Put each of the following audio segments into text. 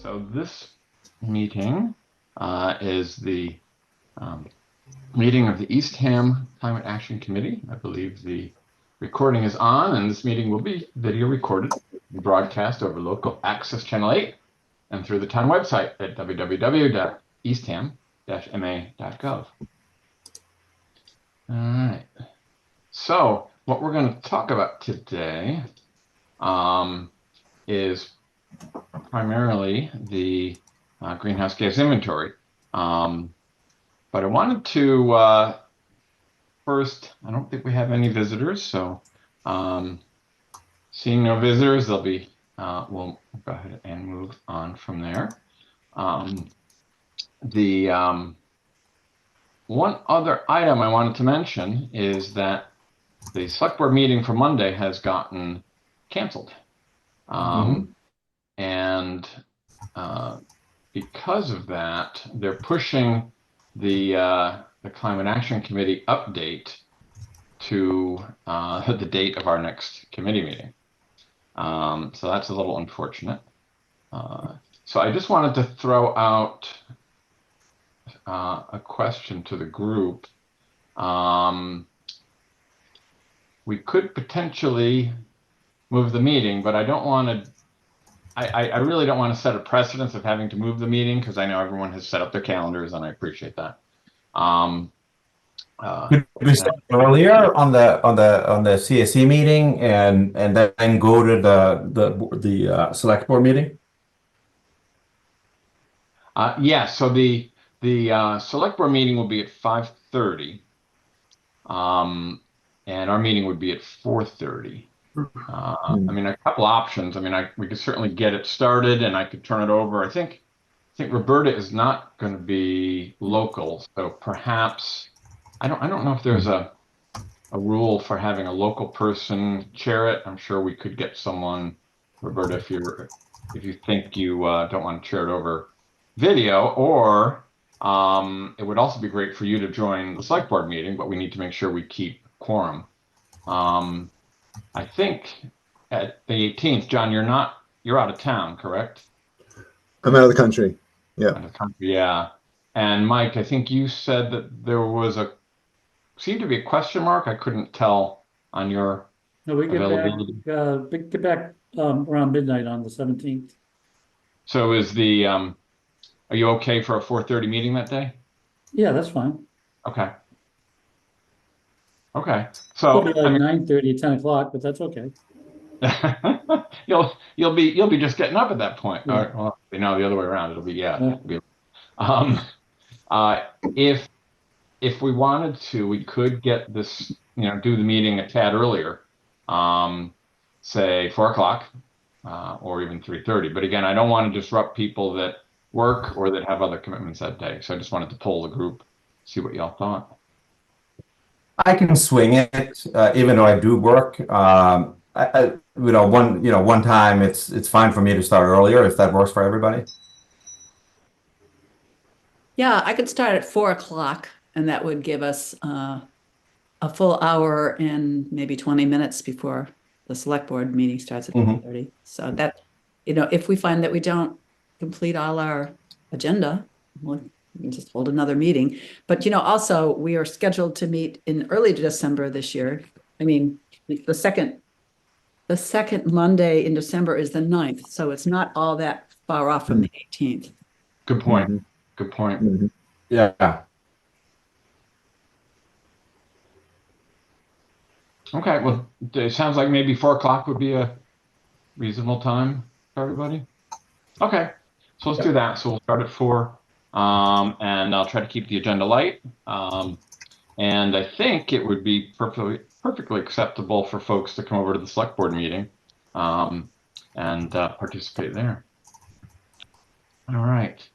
So this meeting is the meeting of the Eastham Climate Action Committee. I believe the recording is on, and this meeting will be video recorded and broadcast over local access channel 8 and through the town website at www.eastham-ma.gov. All right. So what we're going to talk about today is primarily the greenhouse gas inventory. But I wanted to first, I don't think we have any visitors, so seeing no visitors, we'll go ahead and move on from there. One other item I wanted to mention is that the select board meeting for Monday has gotten canceled. And because of that, they're pushing the Climate Action Committee update to the date of our next committee meeting. So that's a little unfortunate. So I just wanted to throw out a question to the group. We could potentially move the meeting, but I don't want to. I really don't want to set a precedence of having to move the meeting because I know everyone has set up their calendars, and I appreciate that. Could we start earlier on the CSC meeting and then go to the select board meeting? Yeah. So the select board meeting will be at 5:30, and our meeting would be at 4:30. I mean, a couple options. I mean, we could certainly get it started, and I could turn it over. I think Roberta is not going to be local, so perhaps I don't know if there's a rule for having a local person chair it. I'm sure we could get someone, Roberta, if you think you don't want to chair it over video, or it would also be great for you to join the select board meeting, but we need to make sure we keep quorum. I think at the 18th, John, you're out of town, correct? I'm out of the country. Yeah. Out of the country, yeah. And Mike, I think you said that there was seemed to be a question mark. I couldn't tell on your availability. Get back around midnight on the 17th. So are you okay for a 4:30 meeting that day? Yeah, that's fine. Okay. Okay. So it'll be like 9:30, 10 o'clock, but that's okay. you'll be just getting up at that point. Yeah. Or, well, the other way around. It'll be if we wanted to, we could get this, do the meeting a tad earlier, say 4 o'clock, or even 3:30. But again, I don't want to disrupt people that work or that have other commitments that day. So I just wanted to poll the group, see what y'all thought. I can swing it, even though I do work. One time it's fine for me to start earlier if that works for everybody. Yeah, I could start at 4 o'clock, and that would give us a full hour and maybe 20 minutes before the select board meeting starts at 4:30. So that, if we find that we don't complete all our agenda, we can just hold another meeting. But, also we are scheduled to meet in early December this year. I mean, the second Monday in December is the 9th. So it's not all that far off from the 18th. Good point. Good point. Yeah. Okay. Well, it sounds like maybe 4 o'clock would be a reasonable time for everybody. Okay. So let's do that. So we'll start at 4. And I'll try to keep the agenda light. And I think it would be perfectly acceptable for folks to come over to the select board meeting and participate there. All right.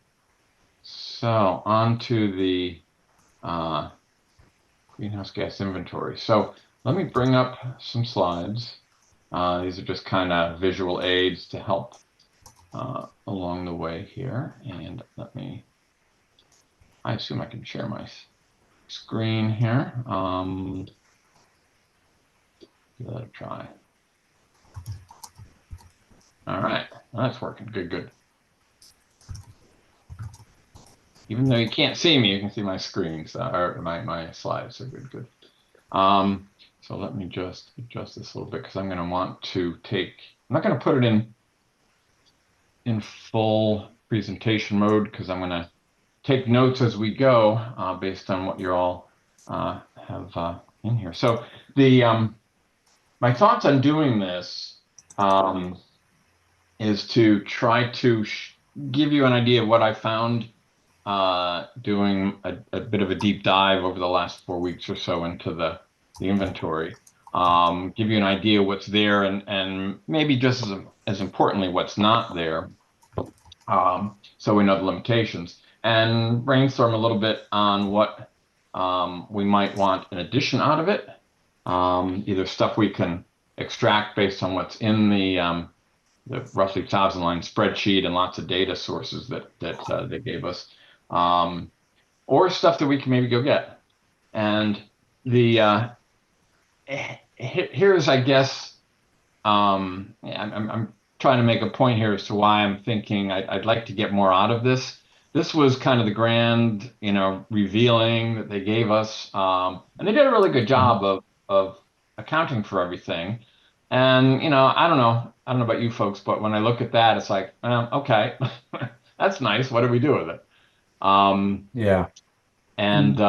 So on to the greenhouse gas inventory. So let me bring up some slides. These are just kind of visual aids to help along the way here. And I assume I can share my screen here. Give that a try. All right, that's working. Good. even though you can't see me, you can see my screens or my slides. So good. So let me just adjust this a little bit because I'm going to want to take. I'm not going to put it in full presentation mode because I'm going to take notes as we go based on what you all have in here. So the my thoughts on doing this is to try to give you an idea of what I found doing a bit of a deep dive over the last 4 weeks or so into the inventory. Give you an idea what's there and maybe just as importantly what's not there. So we know the limitations and brainstorm a little bit on what we might want in addition out of it. Either stuff we can extract based on what's in the roughly 1,000-line spreadsheet and lots of data sources that they gave us, or stuff that we can maybe go get. And the here's, I guess, I'm trying to make a point here as to why I'm thinking I'd like to get more out of this. This was kind of the grand, revealing that they gave us, and they did a really good job of accounting for everything. And I don't know about you folks, but when I look at that, it's like, okay, that's nice. What do we do with it? Yeah. And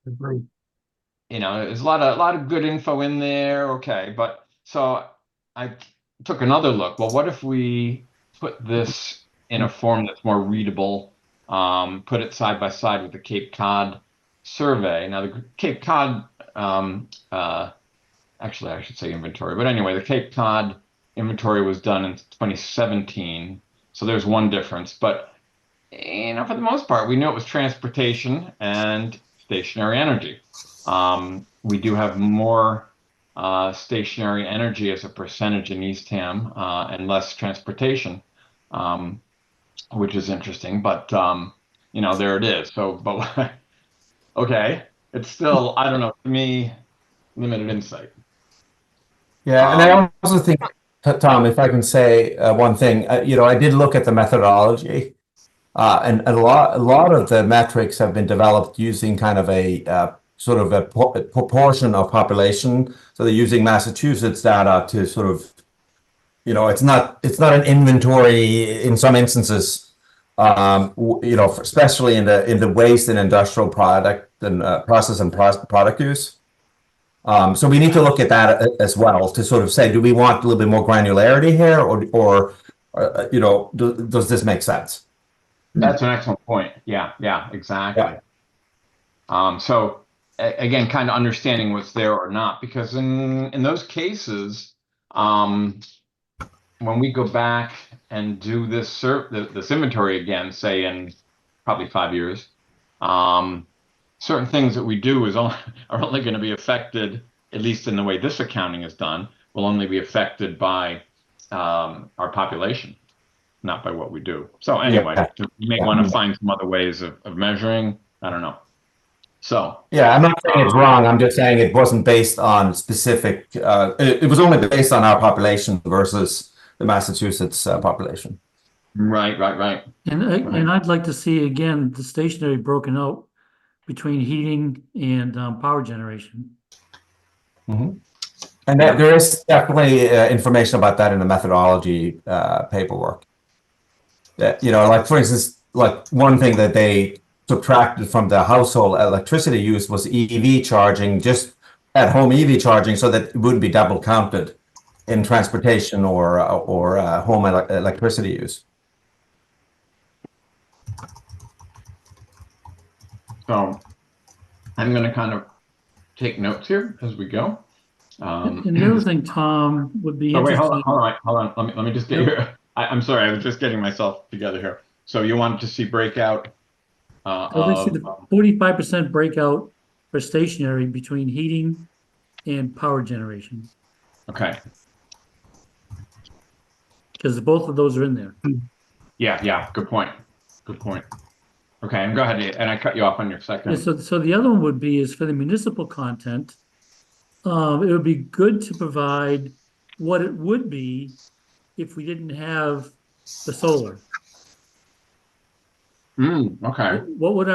Agree. there's a lot of good info in there. Okay, but so I took another look. Well, what if we put this in a form that's more readable? Put it side by side with the Cape Cod survey. Now, the Cape Cod, actually, I should say inventory, but anyway, the Cape Cod inventory was done in 2017, so there's one difference. But for the most part, we knew it was transportation and stationary energy. We do have more stationary energy as a percentage in Eastham and less transportation, which is interesting. But there it is. So, but okay, it's still, I don't know, to me, limited insight. Yeah, and I also think, Tom, if I can say one thing, I did look at the methodology, and a lot of the metrics have been developed using kind of a sort of a proportion of population. So they're using Massachusetts data to sort of, it's not an inventory in some instances, especially in the waste and industrial product and process and product use. So we need to look at that as well to sort of say, do we want a little bit more granularity here, or does this make sense? That's an excellent point. Yeah, exactly. Yeah. So again, kind of understanding what's there or not, because in those cases, when we go back and do this inventory again, say in probably 5 years, certain things that we do are only going to be affected, at least in the way this accounting is done, will only be affected by our population, not by what we do. So anyway, you may want to find some other ways of measuring. I don't know. So yeah, I'm not saying it's wrong. I'm just saying it wasn't based on specific. It was only based on our population versus the Massachusetts population. Right. And I'd like to see again the stationary broken out between heating and power generation. Mm-hmm. And there is definitely information about that in the methodology paperwork. Like for instance, like one thing that they subtracted from the household electricity use was EV charging, just at home EV charging, so that it wouldn't be double counted in transportation or home electricity use. So I'm going to kind of take notes here as we go. And the other thing, Tom, would be wait, interesting. hold on. Let me just get here. I'm sorry, I was just getting myself together here. So you wanted to see breakout I'd like to see the 45% breakout for stationary between heating and power generation, okay. because both of those are in there. Yeah. Good point. Okay, and go ahead. And I cut you off on your second. Yeah, so the other one would be is for the municipal content. It would be good to provide what it would be if we didn't have the solar. Okay. What would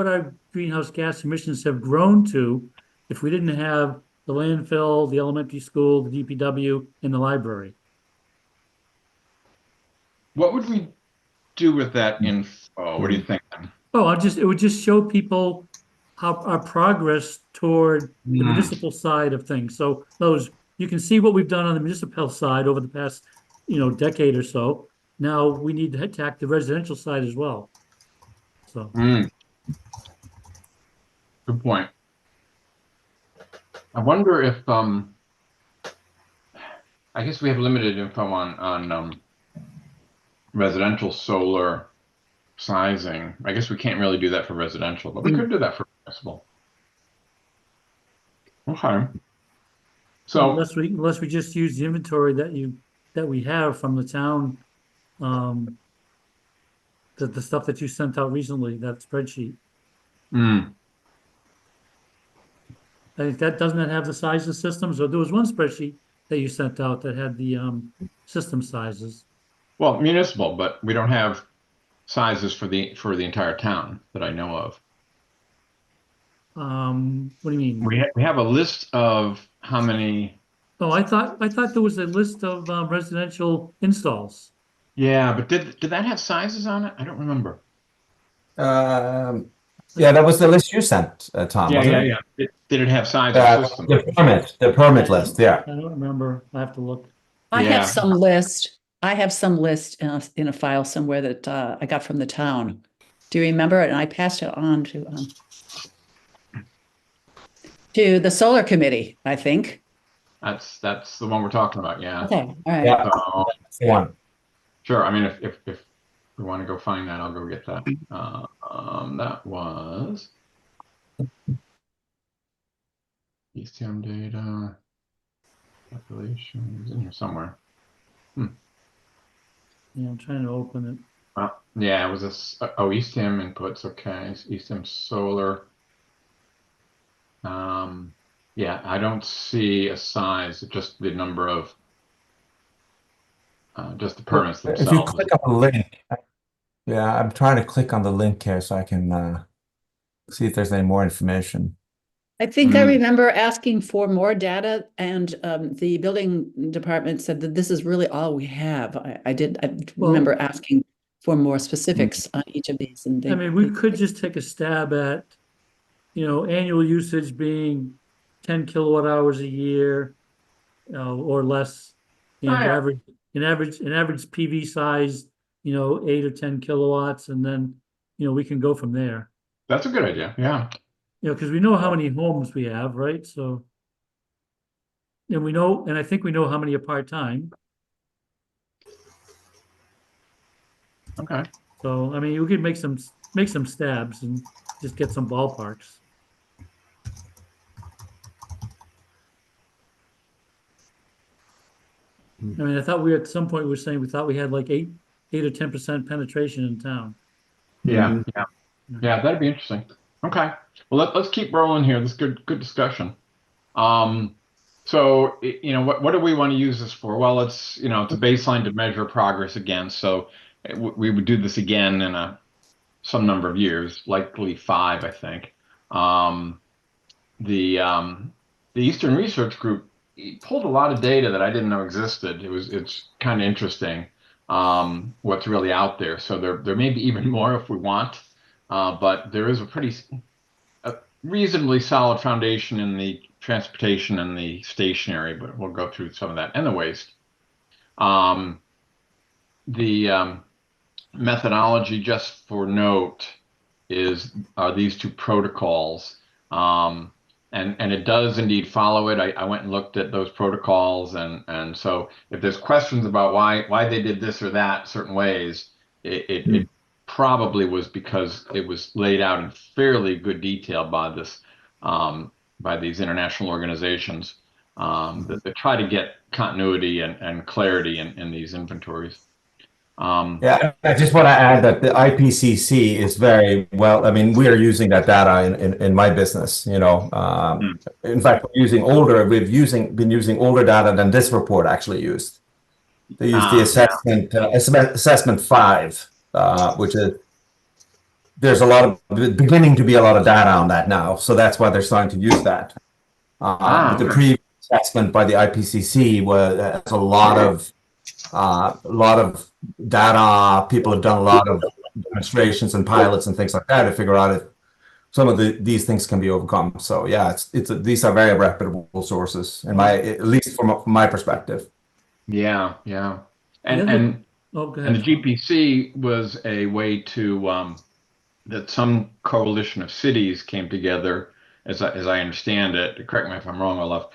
our greenhouse gas emissions have grown to if we didn't have the landfill, the elementary school, the DPW, and the library? What would we do with that info? What do you think? Oh, it would just show people how our progress toward the Hmm. municipal side of things. So you can see what we've done on the municipal side over the past, decade or so. Now we need to attack the residential side as well. So, Mm, good point. I wonder if I guess we have limited info on residential solar sizing. I guess we can't really do that for residential, but we could do that for municipal. Okay. So unless we just use the inventory that we have from the town, um, the stuff that you sent out recently, that spreadsheet. mm, I think doesn't that have the size of systems? Or there was one spreadsheet that you sent out that had the system sizes. well, municipal, but we don't have sizes for the entire town that I know of. What do you mean? We have a list of how many. Oh, I thought there was a list of residential installs. Yeah, but did that have sizes on it? I don't remember. Um, yeah, that was the list you sent, Tom, Yeah, wasn't yeah, it? yeah. Did it have size of system? The permit list, yeah. I don't remember. I have to look. I Yeah. have some list. I have some list in a file somewhere that I got from the town. Do you remember it? And I passed it on to the solar committee, I think. That's the one we're talking about. Yeah. Okay, all right. Yeah, So, that's the one. sure. I mean, if we want to go find that, I'll go get that. That was Eastham data populations in here somewhere. Yeah, I'm trying to open it. Yeah, it was Eastham inputs. Okay, Eastham solar. Yeah, I don't see a size, just the number of just the permits If you themselves. click on the link, yeah, I'm trying to click on the link here so I can see if there's any more information. I think I remember asking for more data, and the building department said that this is really all we have. I remember asking for more specifics on each of these, and I mean, we could just take a stab at, annual usage being 10 kilowatt hours a year, or less, and Oh, yeah. average PV size, 8 or 10 kilowatts, and then, we can go from there. That's a good idea. Yeah. Because we know how many homes we have, right? So, and I think we know how many are part-time. Okay. So, I mean, we could make some stabs and just get some ballparks. I mean, I thought at some point we were saying we thought we had like 8 or 10% penetration in town. Yeah. Yeah. That'd be interesting. Okay. Well, let's keep rolling here. This is good discussion. So what do we want to use this for? Well, it's it's a baseline to measure progress against. So we would do this again in some number of years, likely 5, I think. The Eastern Research Group pulled a lot of data that I didn't know existed. It's kind of interesting what's really out there. So there may be even more if we want, but there is a reasonably solid foundation in the transportation and the stationary. But we'll go through some of that and the waste. The methodology, just for note, are these 2 protocols. And it does indeed follow it. I went and looked at those protocols, and so if there's questions about why they did this or that certain ways, it probably was because it was laid out in fairly good detail by these international organizations that try to get continuity and clarity in these inventories. Yeah, I just want to add that the IPCC is very well. I mean, we are using that data in my business. In fact, we've been using older data than this report actually used. They used the assessment 5, which is there's a lot of beginning to be a lot of data on that now. So that's why they're starting to use that. But the Okay. previous assessment by the IPCC has a lot of data. People have done a lot of demonstrations and pilots and things like that to figure out if some of these things can be overcome. So yeah, these are very reputable sources, at least from my perspective. Yeah, yeah. The And other- and Oh, go and the ahead. GPC was a way to that some coalition of cities came together, as I understand it. Correct me if I'm wrong, Olaf,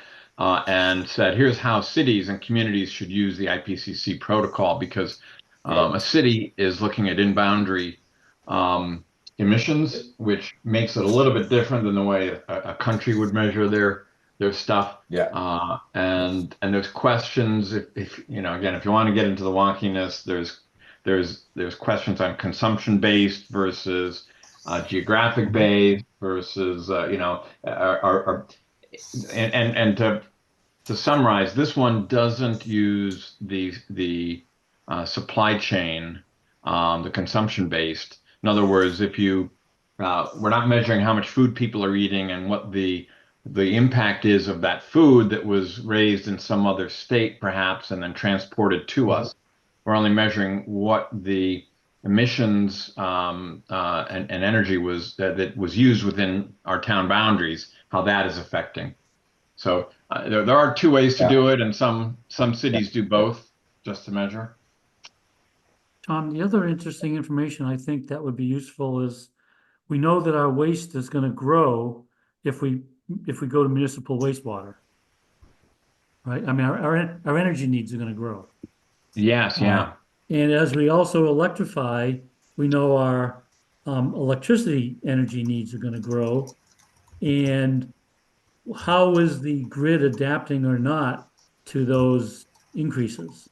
and said, "Here's how cities and communities should use the IPCC protocol," because a city is looking at in-boundary um, emissions, which makes it a little bit different than the way a country would measure their stuff. Yeah. And there's questions if you know, again, if you want to get into the wonkiness, there's questions on consumption based versus geographic based versus you know and to summarize, this one doesn't use the supply chain, the consumption based. In other words, if you we're not measuring how much food people are eating and what the impact is of that food that was raised in some other state, perhaps, and then transported to us. We're only measuring what the emissions and energy was that was used within our town boundaries, how that is affecting. So there are two ways to Yeah. do it, and some cities do both just to measure. Tom, the other interesting information I think that would be useful is we know that our waste is going to grow if we go to municipal wastewater. Right? I mean, our energy needs are going to grow. Yes, yeah. And as we also electrify, we know our electricity energy needs are going to grow. And how is the grid adapting or not to those increases?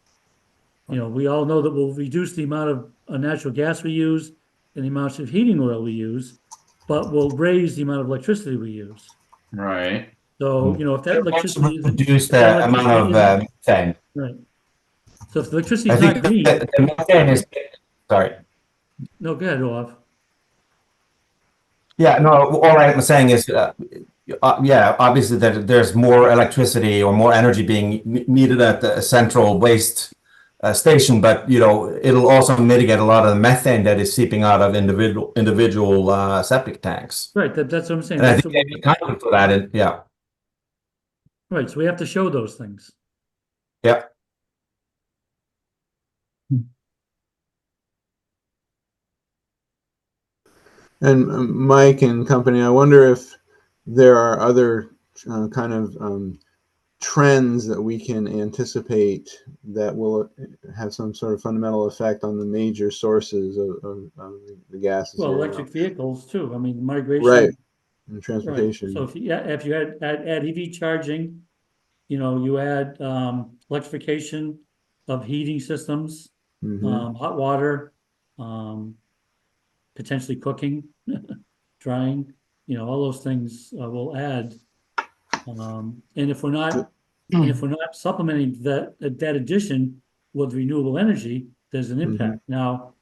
You know, we all know that we'll reduce the amount of natural gas we use and the amounts of heating oil we use, but we'll raise the amount of electricity we use. Right. So, you know, if that It also electricity isn't, reduce if that the amount electricity of isn't, methane. right. So if the electricity I is think not green, the methane is, sorry. no, go ahead, Olaf. Yeah, no, all I'm saying is, yeah, obviously that there's more electricity or more energy being needed at the central waste station, but you know, it'll also mitigate a lot of the methane that is seeping out of individual septic tanks. Right, that's what I'm saying. And I That's think what they accounted for that. Yeah, right. So we have to show those things. yeah. And Mike and company, I wonder if there are other kind of trends that we can anticipate that will have some sort of fundamental effect on the major sources of the gases. Well, here. electric vehicles too. I mean, migration. Right. And Right. transportation. So if you add EV charging, you know, you add electrification of heating systems, Mhm. hot water, potentially cooking, drying, you know, all those things will add. And if we're not supplementing that addition with renewable energy, there's an impact. Now,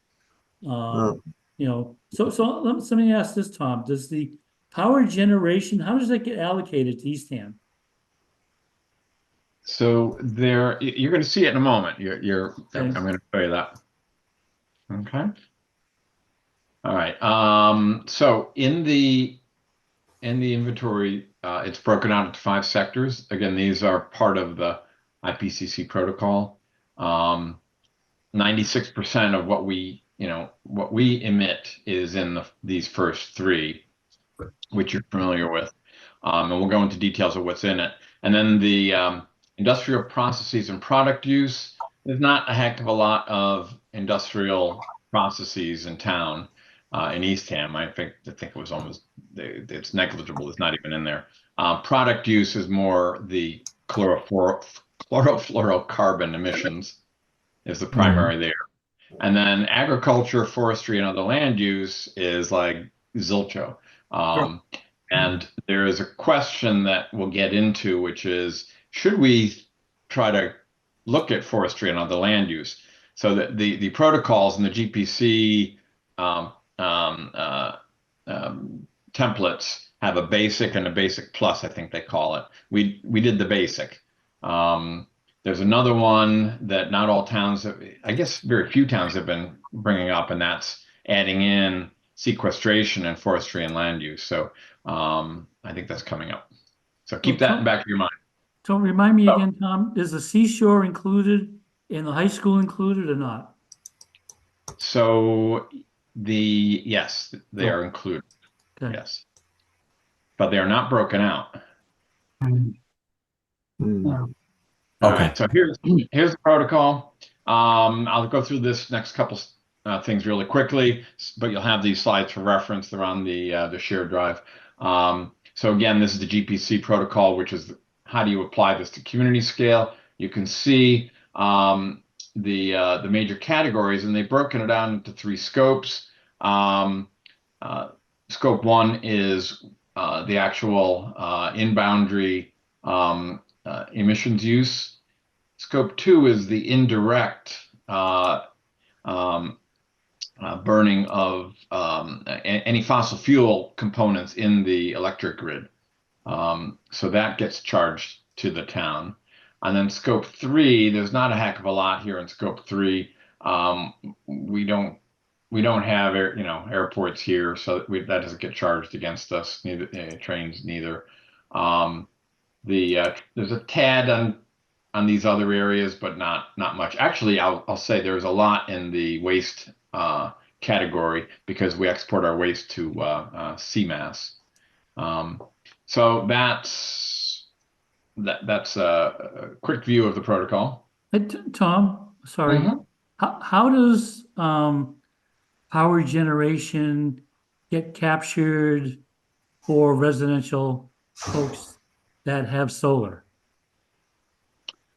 Oh. you know, so let me ask this, Tom, does the power generation, how does that get allocated to Eastham? So there, you're going to see it in a moment. I'm Okay. going to show you that. Okay. All right. So in the inventory, it's broken out into 5 sectors. Again, these are part of the IPCC protocol. 96% of what we emit is in these first 3, which you're familiar with. And we'll go into details of what's in it. And then the industrial processes and product use, there's not a heck of a lot of industrial processes in town. In Eastham, I think it was it's negligible. It's not even in there. Product use is more the chlorofluorocarbon emissions is the primary there. And then agriculture, forestry, and other land use is like zilcho. And there is a question that we'll get into, which is, should we try to look at forestry and other land use? So that the protocols and the GPC templates have a basic and a basic plus, I think they call it. We did the basic. There's another one that not all towns have, I guess very few towns have been bringing up, and that's adding in sequestration and forestry and land use. So I think that's coming up. So keep that in the back of your mind. So remind me Oh. again, Tom, is the seashore included and the high school included or not? So yes, they are included. Okay. Yes. But they are not broken out. Mm. All Okay. right, so here's the protocol. I'll go through this next couple things really quickly, but you'll have these slides for reference. They're on the shared drive. So again, this is the GPC protocol, which is how do you apply this to community scale? You can see the major categories, and they've broken it down into 3 scopes. Scope 1 is the actual in-boundary emissions use. Scope 2 is the indirect burning of any fossil fuel components in the electric grid. So that gets charged to the town. And then Scope 3, there's not a heck of a lot here in Scope 3. We don't have airports here, so that doesn't get charged against us. Neither trains, neither. There's a tad on these other areas, but not much. Actually, I'll say there's a lot in the waste category because we export our waste to CMAS. So that's a quick view of the protocol. Hey, Tom, sorry. Mhm. How does power generation get captured for residential folks that have solar?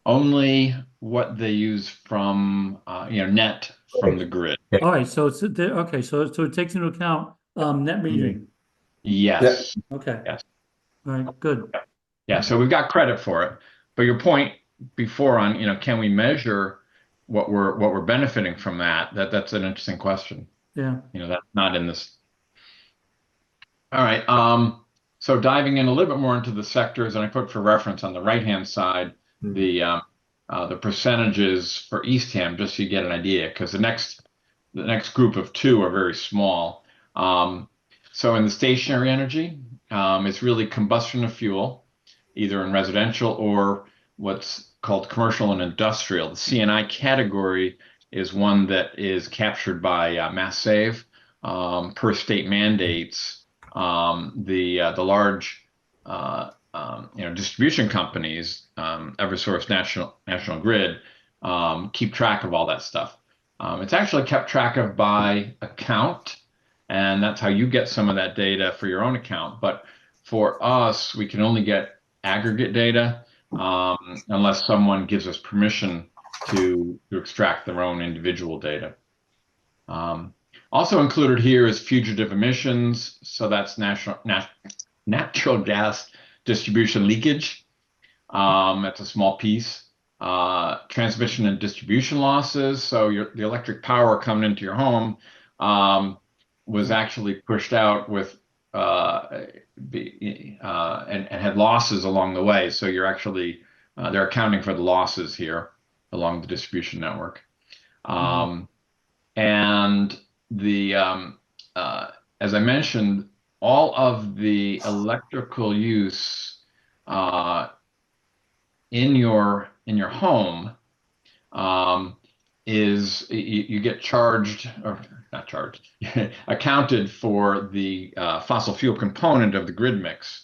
Only what they use from net from the grid. All right, so it's okay, so it takes into account net metering. Yes. Okay. Yes. All right, good. Yeah, so we've got credit for it. But your point before on, can we measure what we're benefiting from that's an interesting question. Yeah. That's not in this. All right. So diving in a little bit more into the sectors, and I put for reference on the right-hand side the percentages for Eastham, just so you get an idea, because the next group of 2 are very small. So in the stationary energy, it's really combustion of fuel, either in residential or what's called commercial and industrial. The C&I category is one that is captured by Mass Save per state mandates. The large distribution companies, Eversource, National Grid, keep track of all that stuff. It's actually kept track of by account, and that's how you get some of that data for your own account. But for us, we can only get aggregate data unless someone gives us permission to extract their own individual data. Also included here is fugitive emissions. So that's natural gas distribution leakage. That's a small piece. Transmission and distribution losses. So the electric power coming into your home was actually pushed out with and had losses along the way. So you're actually they're accounting for the losses here along the distribution network. And as I mentioned, all of the electrical use in your home is you get charged, or not charged, accounted for the fossil fuel component of the grid mix,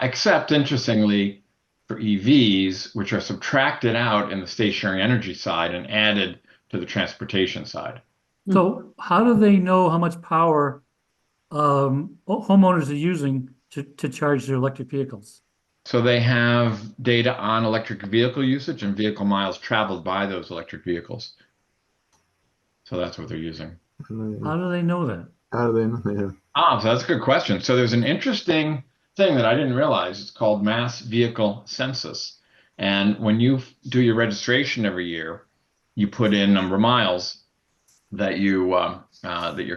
except interestingly for EVs, which are subtracted out in the stationary energy side and added to the transportation side. So how do they know how much power homeowners are using to charge their electric vehicles? So they have data on electric vehicle usage and vehicle miles traveled by those electric vehicles. So that's what they're using. How do they know that? How do they know? So that's a good question. So there's an interesting thing that I didn't realize. It's called mass vehicle census. And when you do your registration every year, you put in number of miles that your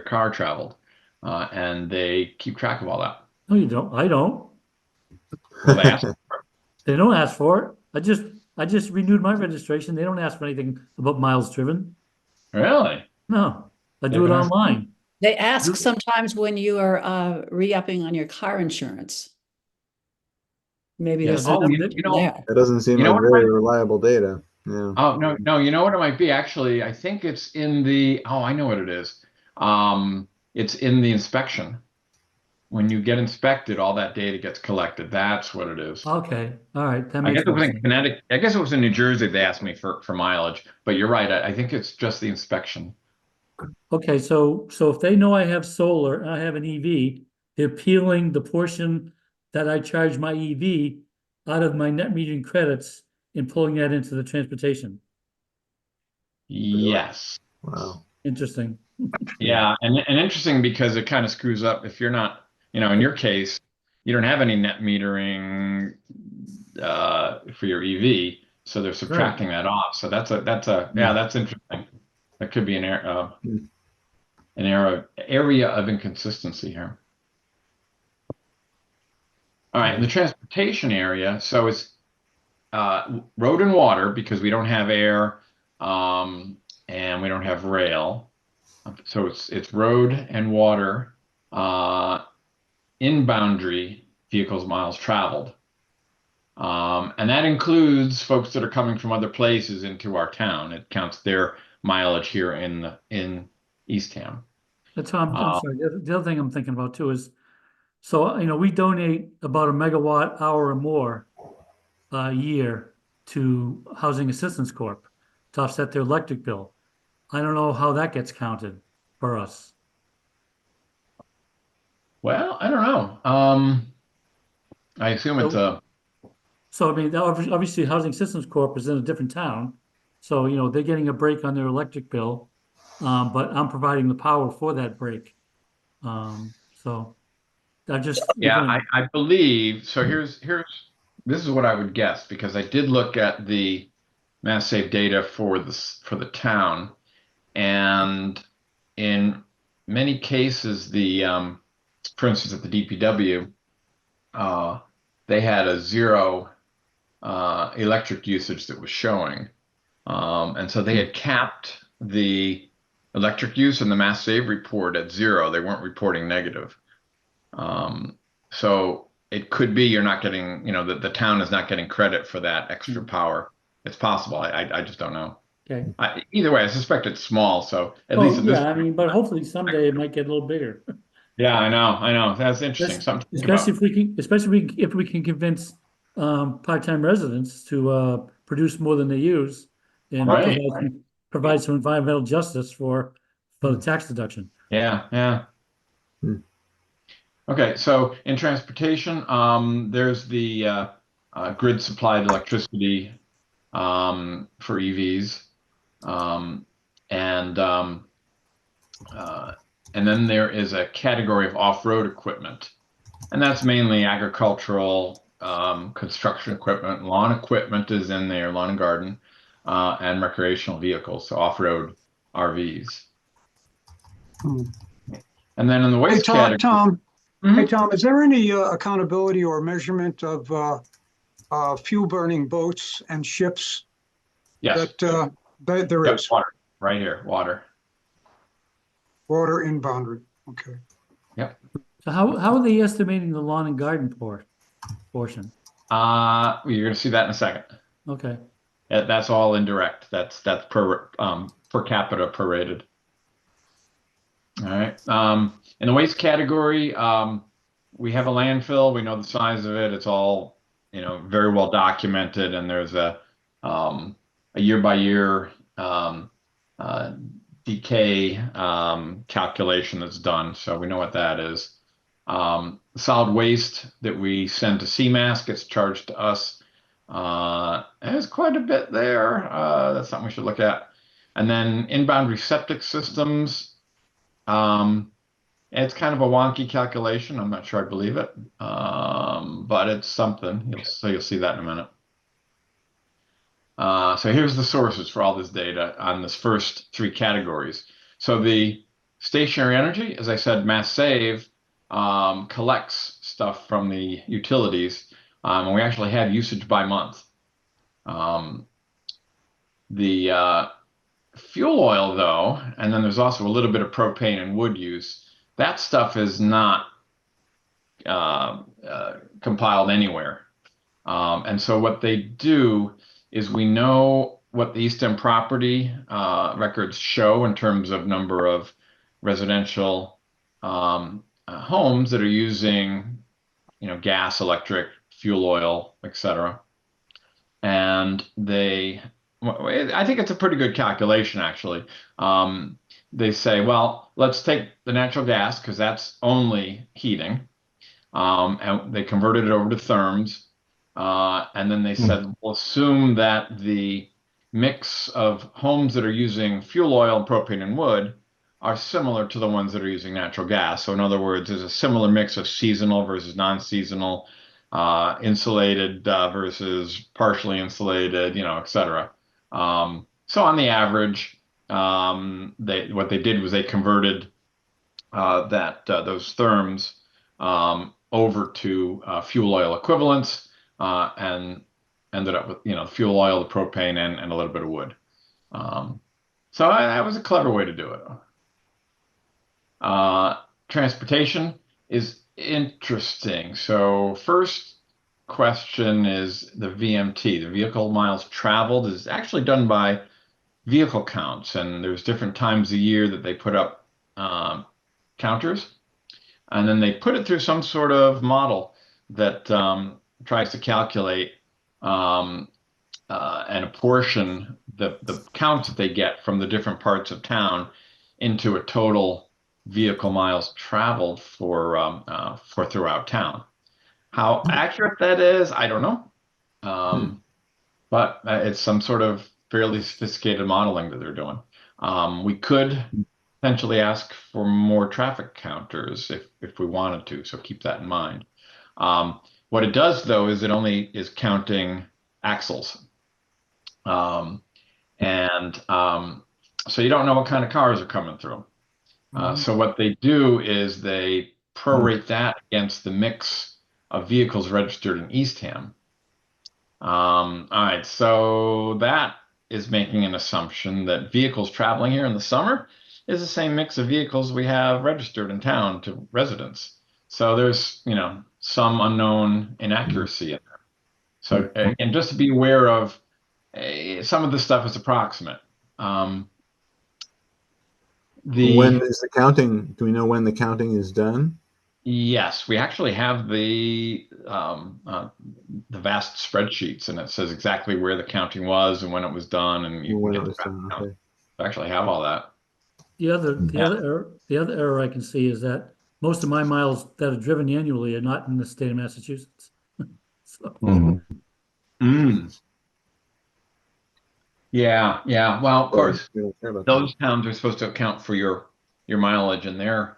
car traveled. and they keep track of all that. No, you don't. I don't. Well, they ask. They don't ask for it. I just renewed my registration. They don't ask for anything about miles driven. Really? No, I They do it haven't asked. online. They ask sometimes when you are re-upping on your car insurance. Maybe Yeah. there's That, Oh, something that, there. That doesn't seem you know like what? very reliable data. Yeah. Oh, no, no, you know what it might be? Actually, I think it's in the, oh, I know what it is. It's in the inspection. When you get inspected, all that data gets collected. That's what it is. okay. All right. That I makes guess it more was in sense. Connecticut. I guess it was in New Jersey. They asked me for mileage, but you're right. I think it's just the inspection. Okay. So if they know I have solar, I have an EV, they're peeling the portion that I charge my EV out of my net metering credits and pulling that into the transportation. Really? Yes. Wow. Interesting. Yeah, and interesting because it kind of screws up if you're not, in your case, you don't have any net metering for your EV, so they're Right. subtracting that off. So yeah, that's interesting. That could be Hmm. an area of inconsistency here. All right, in the transportation area, so it's road and water because we don't have air, and we don't have rail. So it's road and water in boundary vehicles miles traveled. And that includes folks that are coming from other places into our town. It counts their mileage here in Eastham. That's how I'm Uh, sorry. The other thing I'm thinking about too is, so, we donate about a megawatt hour or more a year to Housing Assistance Corp. to offset their electric bill. I don't know how that gets counted for us. well, I don't know. I assume it's So, a so I mean, obviously Housing Systems Corp is in a different town. So, they're getting a break on their electric bill. But I'm providing the power for that break. So I just, yeah. again, I believe so. Here's this is what I would guess because I did look at the Mass Save data for the town, and in many cases, for instance, at the DPW, uh, they had a zero electric usage that was showing, and so they had capped the electric use in the Mass Save report at zero. They weren't reporting negative. Um, so it could be you're not getting, the town is not getting credit for that extra power. It's possible. I just don't know. okay. Either way, I suspect it's small. So at least Oh, at this yeah, I point, mean, but hopefully someday it might get a little bigger. yeah, I know. That's interesting. Especially Something to think especially about. if we can, especially if we can convince part-time residents to produce more than they use and Right. provide some environmental justice for the tax deduction. Yeah, yeah. Hmm. Okay, so in transportation, there's the grid supplied electricity for EVs, um, and um, uh, and then there is a category of off-road equipment, and that's mainly agricultural, construction equipment. Lawn equipment is in there, lawn and garden, and recreational vehicles, so off-road RVs. Hmm. And then in the Hey, waste Tom, category, hey, Mhm. Tom, is there any accountability or measurement of fuel burning boats and ships Yes, that there yep, is? water, right here, water. Water in boundary. Okay. Yep. So how are they estimating the lawn and garden portion? You're gonna see that in a second. Okay. That's all indirect. That's per capita prorated. All right. In the waste category, we have a landfill. We know the size of it. It's all, very well documented, and there's a year by year uh, decay calculation that's done, so we know what that is. Solid waste that we send to CMAS gets charged to us. There's quite a bit there. That's something we should look at. And then inbound septic systems. It's kind of a wonky calculation. I'm not sure I believe it, but it's something. You'll see that in a minute. So here's the sources for all this data on this first three categories. So the stationary energy, as I said, Mass Save collects stuff from the utilities, and we actually had usage by month. The fuel oil, though, and then there's also a little bit of propane and wood use. That stuff is not compiled anywhere. And so what they do is we know what the Eastham property records show in terms of number of residential homes that are using, gas, electric, fuel oil, etc. And I think it's a pretty good calculation, actually. They say, well, let's take the natural gas because that's only heating. And they converted it over to therms. And then they said, we'll assume that the mix of homes that are using fuel oil, propane, and wood are similar to the ones that are using natural gas. So in other words, there's a similar mix of seasonal versus non-seasonal, insulated versus partially insulated, et cetera. So on the average, what they did was they converted those therms over to fuel oil equivalents and ended up with fuel oil, the propane, and a little bit of wood. So that was a clever way to do it. Transportation is interesting. So first question is the VMT, the vehicle miles traveled, is actually done by vehicle counts, and there's different times a year that they put up counters, and then they put it through some sort of model that tries to calculate and apportion the counts that they get from the different parts of town into a total vehicle miles traveled for throughout town. How accurate that is, I don't know, but it's some sort of fairly sophisticated modeling that they're doing. We could potentially ask for more traffic counters if we wanted to, so keep that in mind. What it does, though, is it only is counting axles. So you don't know what kind of cars are coming through. So what they do is they prorate that against the mix of vehicles registered in Eastham. All right, so that is making an assumption that vehicles traveling here in the summer is the same mix of vehicles we have registered in town to residents. So there's, some unknown inaccuracy in there. So again, just to be aware of some of the stuff is approximate. When is the counting? Do we know when the counting is done? Yes, we actually have the vast spreadsheets, and it says exactly where the counting was and when it was done, and you can get the count. Okay. I actually have all that. The other error I can see is that most of my miles that are driven annually are not in the state of Massachusetts. Yeah. Well, of course, we don't care about those towns are supposed to account for your mileage in their.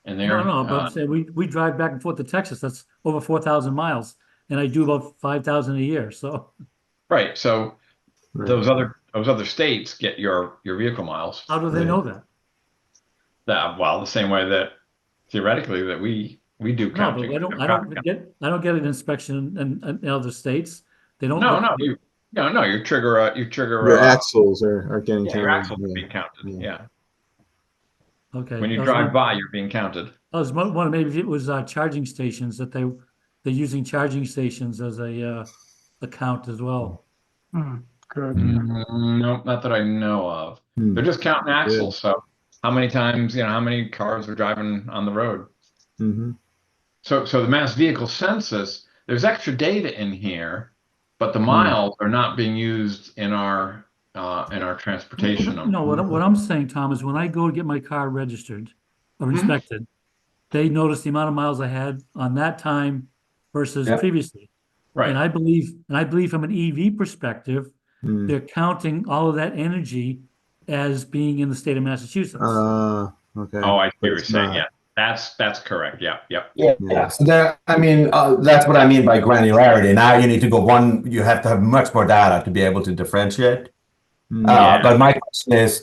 No, but I'm saying we drive back and forth to Texas. That's over 4,000 miles, and I do about 5,000 a year. So right. So Right. those other states get your vehicle miles. how do they know that? Well, the same way that theoretically that we do No, counting. but I don't get an inspection in other states. They don't. No, your trigger Your axles are getting your counted. axles are being counted. Yeah. Okay. When you drive by, you're being counted. I was wondering maybe it was charging stations that they're using charging stations as a count as well. Good. No, not that I know of. They're just counting axles. So how many times, how many cars are driving on the road? So the mass vehicle census, there's extra data in here, but the miles are not being used in our transportation. No, what I'm saying, Tom, is when I go to get my car registered or inspected, they notice the amount of miles I had on that time versus previously. Right. And I believe from an EV perspective, they're counting all of that energy as being in the state of Massachusetts. Okay. Oh, I see what you're saying. Yeah, that's correct. Yeah. So that's what I mean by granularity. Now you need to go you have to have much more data to be able to differentiate. Yeah. But my question is,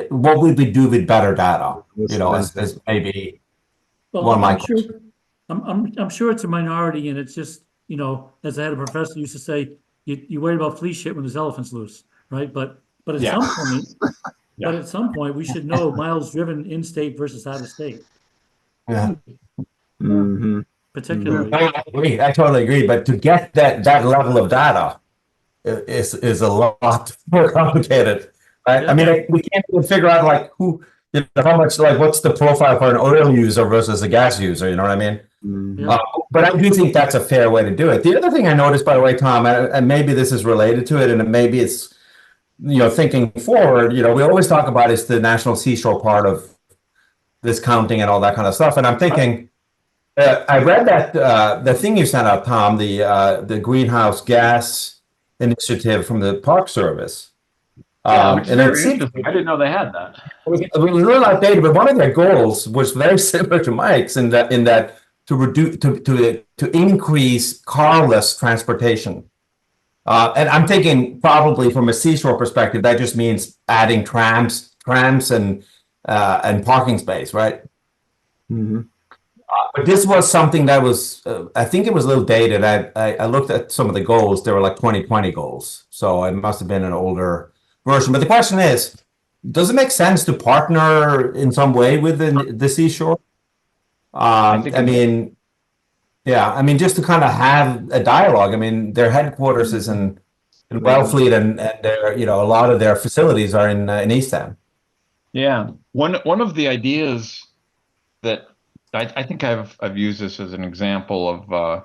what would we do with better data? You know, That's- as maybe Well, one of my I'm sure, questions. I'm sure it's a minority and it's just, as I had a professor used to say, you worry about flea shit when there's elephants loose, right? But at Yeah. some point, Yeah. we should know miles driven in-state versus out of state, Yeah. Mhm. particularly. I agree. I totally agree. But to get that level of data is a lot more complicated, right? I mean, Yeah. we can't even figure out like how much, like what's the profile for an oil user versus a gas user. You know what I mean? Mhm. Yeah. But I do think that's a fair way to do it. The other thing I noticed, by the way, Tom, and maybe this is related to it, and maybe it's thinking forward. We always talk about is the national seashore part of this counting and all that kind of stuff, and I'm thinking. I read that the thing you sent out, Tom, the greenhouse gas initiative from the Park Service. Yeah, which is And it very seemed interesting. I didn't know they had that. it was a little outdated, but one of their goals was very similar to Mike's in that to reduce to increase carless transportation. And I'm thinking probably from a seashore perspective, that just means adding trams and parking space, right? Mhm. But this was something that was, I think it was a little dated. I looked at some of the goals. They were like 2020 goals. So it must have been an older version. But the question is, does it make sense to partner in some way with the seashore? I think I mean, yeah, I mean, just to kind of have a dialogue. I mean, their headquarters is in Wellfleet and a lot of their facilities are in Eastham. yeah. One of the ideas that I think I've used this as an example of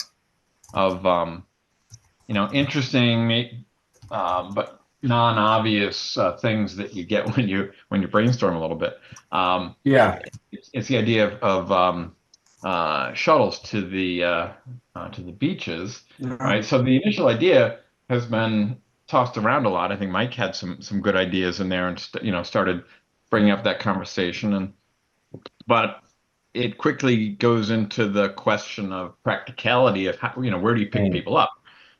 interesting but non-obvious things that you get when you brainstorm a little bit. Um, Yeah. it's the idea of shuttles to the beaches, Yeah. right? So the initial idea has been tossed around a lot. I think Mike had some good ideas in there and started bringing up that conversation, but it quickly goes into the question of practicality of how, where do you pick Mm. people up?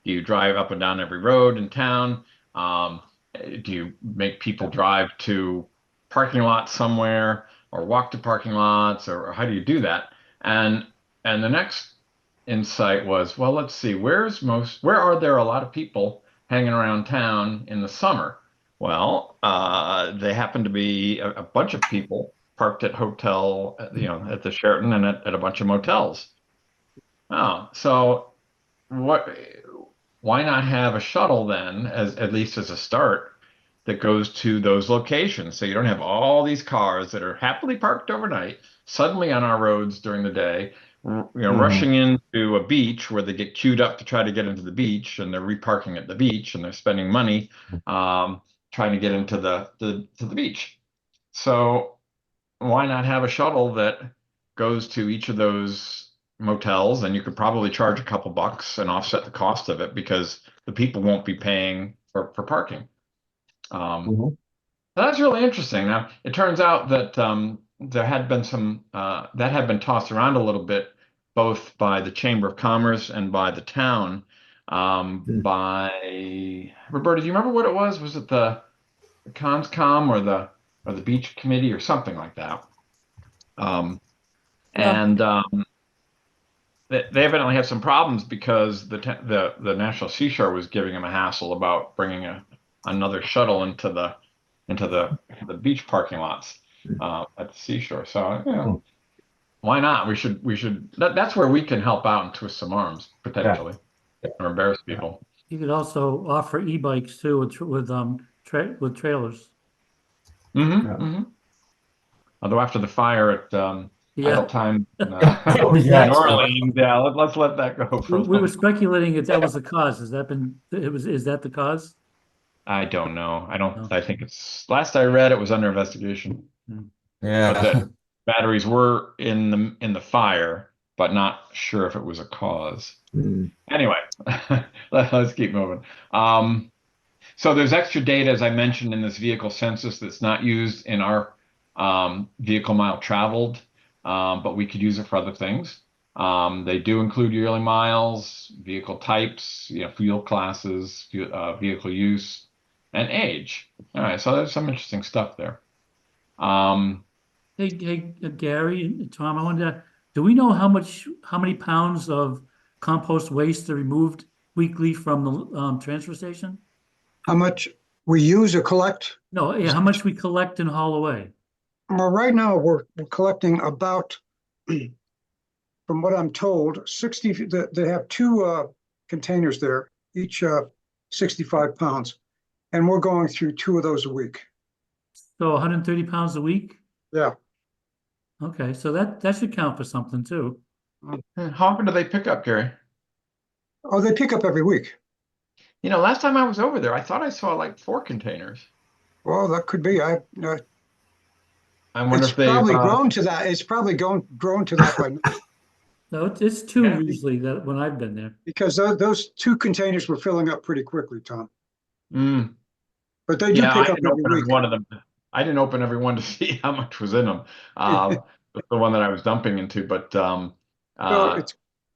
Do you drive up and down every road in town? Do you make people drive to parking lots somewhere or walk to parking lots, or how do you do that? And and the next insight was, well, let's see, where are there a lot of people hanging around town in the summer? Well, they happen to be a bunch of people parked at at the Sheraton and at a bunch of motels. Oh, so what? Why not have a shuttle then, as at least as a start, that goes to those locations, so you don't have all these cars that are happily parked overnight suddenly on our roads during the day, Mhm. rushing into a beach where they get queued up to try to get into the beach, and they're reparking at the beach, and they're spending money um, trying to get into the beach. So why not have a shuttle that goes to each of those motels, and you could probably charge a couple bucks and offset the cost of it because the people won't be paying for parking. Um, Mhm. that's really interesting. Now, it turns out that there had been that had been tossed around a little bit, both by the Chamber of Commerce and by the town. Mm. By Roberta, do you remember what it was? Was it the Conscom or the Beach Committee or something like that? Um, Yeah. and they evidently had some problems because the National Seashore was giving them a hassle about bringing another shuttle into the beach parking lots at the seashore. So Hmm. why not? That's where we can help out and twist some arms Yeah. potentially or embarrass Yeah. people. You could also offer e-bikes too with trailers. Yeah. Mm-hmm. Although after the fire at Idle Yeah. Time Oh, in yes. New Orleans, yeah, let's let that go for a We were little. speculating if that was the cause. Is that the cause? I don't know. No. I think it's last I read it was under investigation, Hmm. but that Yeah. batteries were in the fire, but not sure if it was a cause. Mm. Anyway, let's keep moving. So there's extra data, as I mentioned, in this vehicle census that's not used in our vehicle mile traveled, but we could use it for other things. They do include yearly miles, vehicle types, fuel classes, vehicle use. and age. All right, so there's some interesting stuff there. Um, Hey, Gary and Tom, I wonder, do we know how many pounds of compost waste are removed weekly from the transfer station? How much we use or collect? No, yeah, how much we collect and haul away? Well, right now we're collecting about, from what I'm told, 60, they have two containers there, each 65 pounds. And we're going through two of those a week. So 130 pounds a week? Yeah. Okay, so that should count for something too. how often do they pick up, Gary? Oh, they pick up every week. You know, last time I was over there, I thought I saw like 4 containers. Well, that could be. I wonder It's if they've probably grown to that. It's probably grown to that by now, No, it's two Yeah. usually that when I've been there. because those two containers were filling up pretty quickly, Tom. Mm. But they do Yeah, pick up every every week. one of them. I didn't open every one to see how much was in them. The one that I was dumping into, but So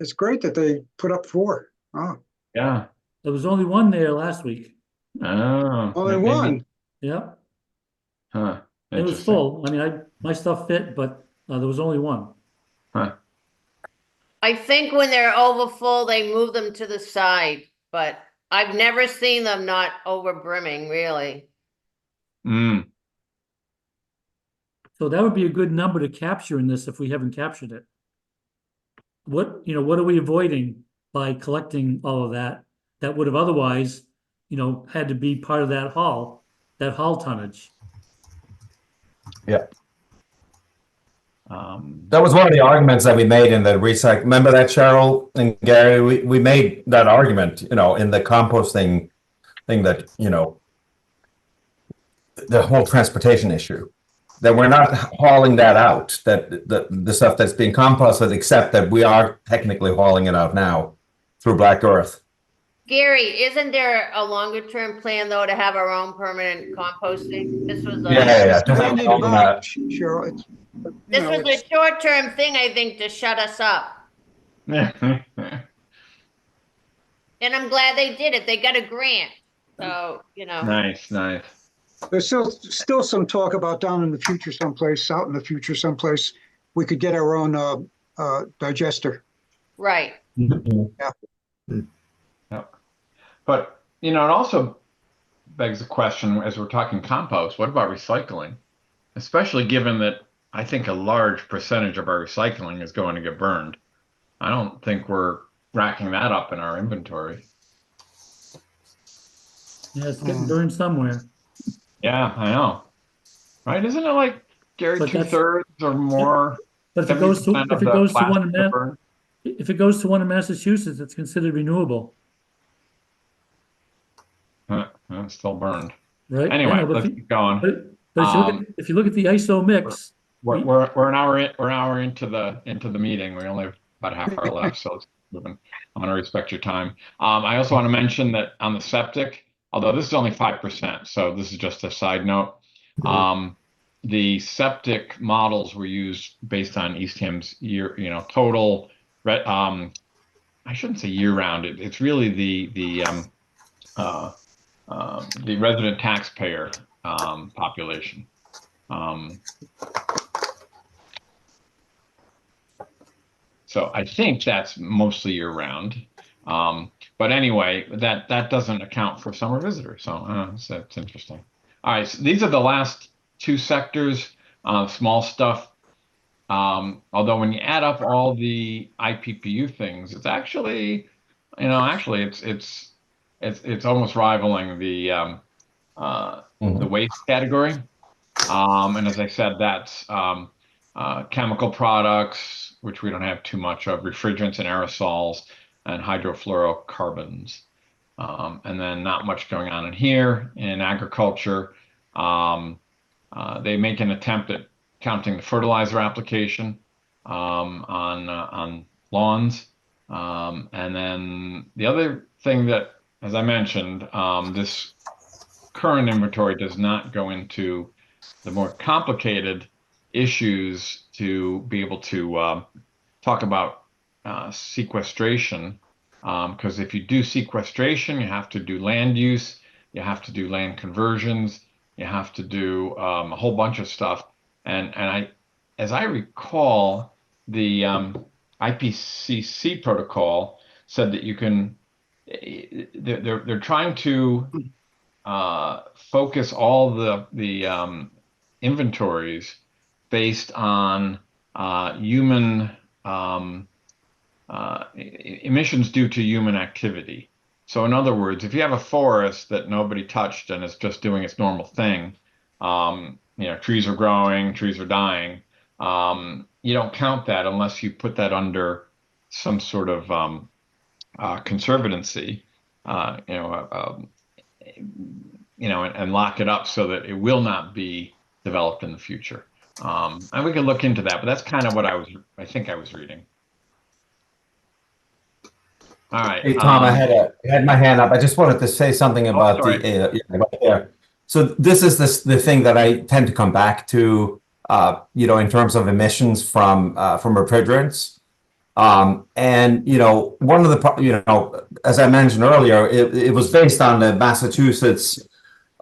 it's great that they put up four. Oh, yeah. There was only one there last week. Oh, only maybe. one. Yep, Huh. it was Interesting. full. I mean, my stuff fit, but there was only one. Huh. I think when they're over full, they move them to the side, but I've never seen them not over brimming, really. Mm. So that would be a good number to capture in this if we haven't captured it. What are we avoiding by collecting all of that? That would have otherwise, had to be part of that haul tonnage. Yeah. Um, That was one of the arguments that we made in the recycle. Remember that, Cheryl and Gary? We made that argument, in the composting thing that, the whole transportation issue, that we're not hauling that out, that the stuff that's being composted, except that we are technically hauling it out now through Black Earth. Gary, isn't there a longer term plan though to have our own permanent composting? This was Yeah. It's bandied about, Cheryl. a short term thing, I think, to shut us up. And I'm glad they did it. They got a grant. So, nice. There's still some talk about down in the future someplace, out in the future someplace, we could get our own digester. right. But, it also begs the question, as we're talking compost, what about recycling? Especially given that I think a large percentage of our recycling is going to get burned. I don't think we're racking that up in our inventory. Yeah, it's getting burned somewhere. Yeah, I know. Right? Isn't it like, Gary, But that's- 2/3 or more? But if it goes to 70% of if it the goes to one plastic in are burned? if it goes to one in Massachusetts, it's considered renewable, Huh, it's still burned. right? I Anyway, know, but let's keep going. But if you look at the ISO mix, We're an hour in. We're an hour into the meeting. We only have about a half hour left, so let's keep moving. I want to respect your time. I also want to mention that on the septic, although this is only 5%, so this is just a side note. The septic models were used based on Eastham's total. I shouldn't say year round. It's really the resident taxpayer population. So I think that's mostly year round. But anyway, that doesn't account for summer visitors. So that's interesting. All right, so these are the last two sectors, small stuff. Although when you add up all the IPPU things, it's actually, it's almost rivaling the waste category. And as I said, that's chemical products, which we don't have too much of, refrigerants and aerosols, and hydrofluorocarbons. And then not much going on in here. In agriculture, they make an attempt at counting the fertilizer application on lawns. And then the other thing that, as I mentioned, this current inventory does not go into the more complicated issues to be able to talk about sequestration. Because if you do sequestration, you have to do land use. you have to do land conversions, you have to do a whole bunch of stuff. And as I recall, the IPCC protocol said that you can. They're trying to focus all the inventories based on human emissions due to human activity. So in other words, if you have a forest that nobody touched and it's just doing its normal thing, trees are growing, trees are dying, you don't count that unless you put that under some sort of conservancy, uh, you know, uh, um, and lock it up so that it will not be developed in the future. And we can look into that, but that's kind of what I think I was reading. All right. Hey, Tom, I had my hand up. I just wanted to say something about sorry. right there. So this is the thing that I tend to come back to, in terms of emissions from refrigerants. And one of the, as I mentioned earlier, it was based on the Massachusetts,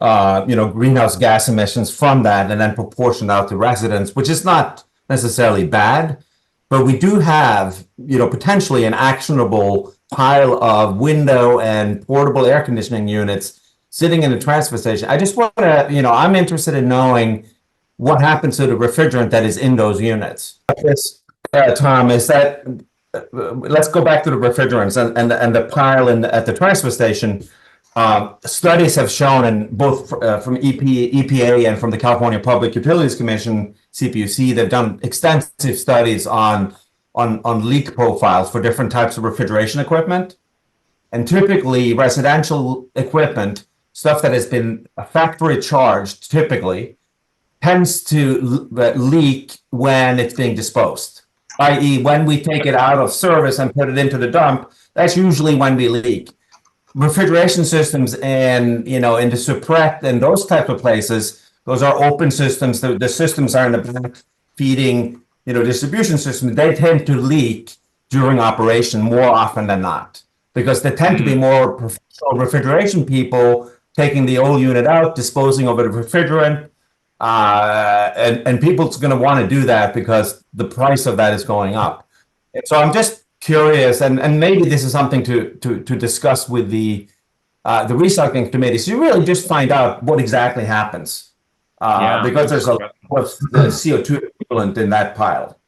greenhouse gas emissions from that, and then proportioned out to residents, which is not necessarily bad, but we do have, potentially an actionable pile of window and portable air conditioning units sitting in a transfer station. I just want to, I'm interested in knowing what happens to the refrigerant that is in those units. This, Tom, is that let's go back to the refrigerants and the pile at the transfer station. Studies have shown, and both from EPA and from the California Public Utilities Commission, CPUC, they've done extensive studies on leak profiles for different types of refrigeration equipment. And typically, residential equipment, stuff that has been factory charged, typically tends to leak when it's being disposed, i.e., when we take it out of service and put it into the dump. That's usually when we leak. Refrigeration systems and in the suppressed and those type of places, those are open systems. The systems are in the back feeding distribution systems. They tend to leak during operation more often than not, because they tend to be more professional refrigeration people taking the old unit out, disposing of the refrigerant, and people's going to want to do that because the price of that is going up. And so I'm just curious, and maybe this is something to discuss with the recycling committee, so you really just find out what exactly happens, because there's a lot of CO2 equivalent in that pile.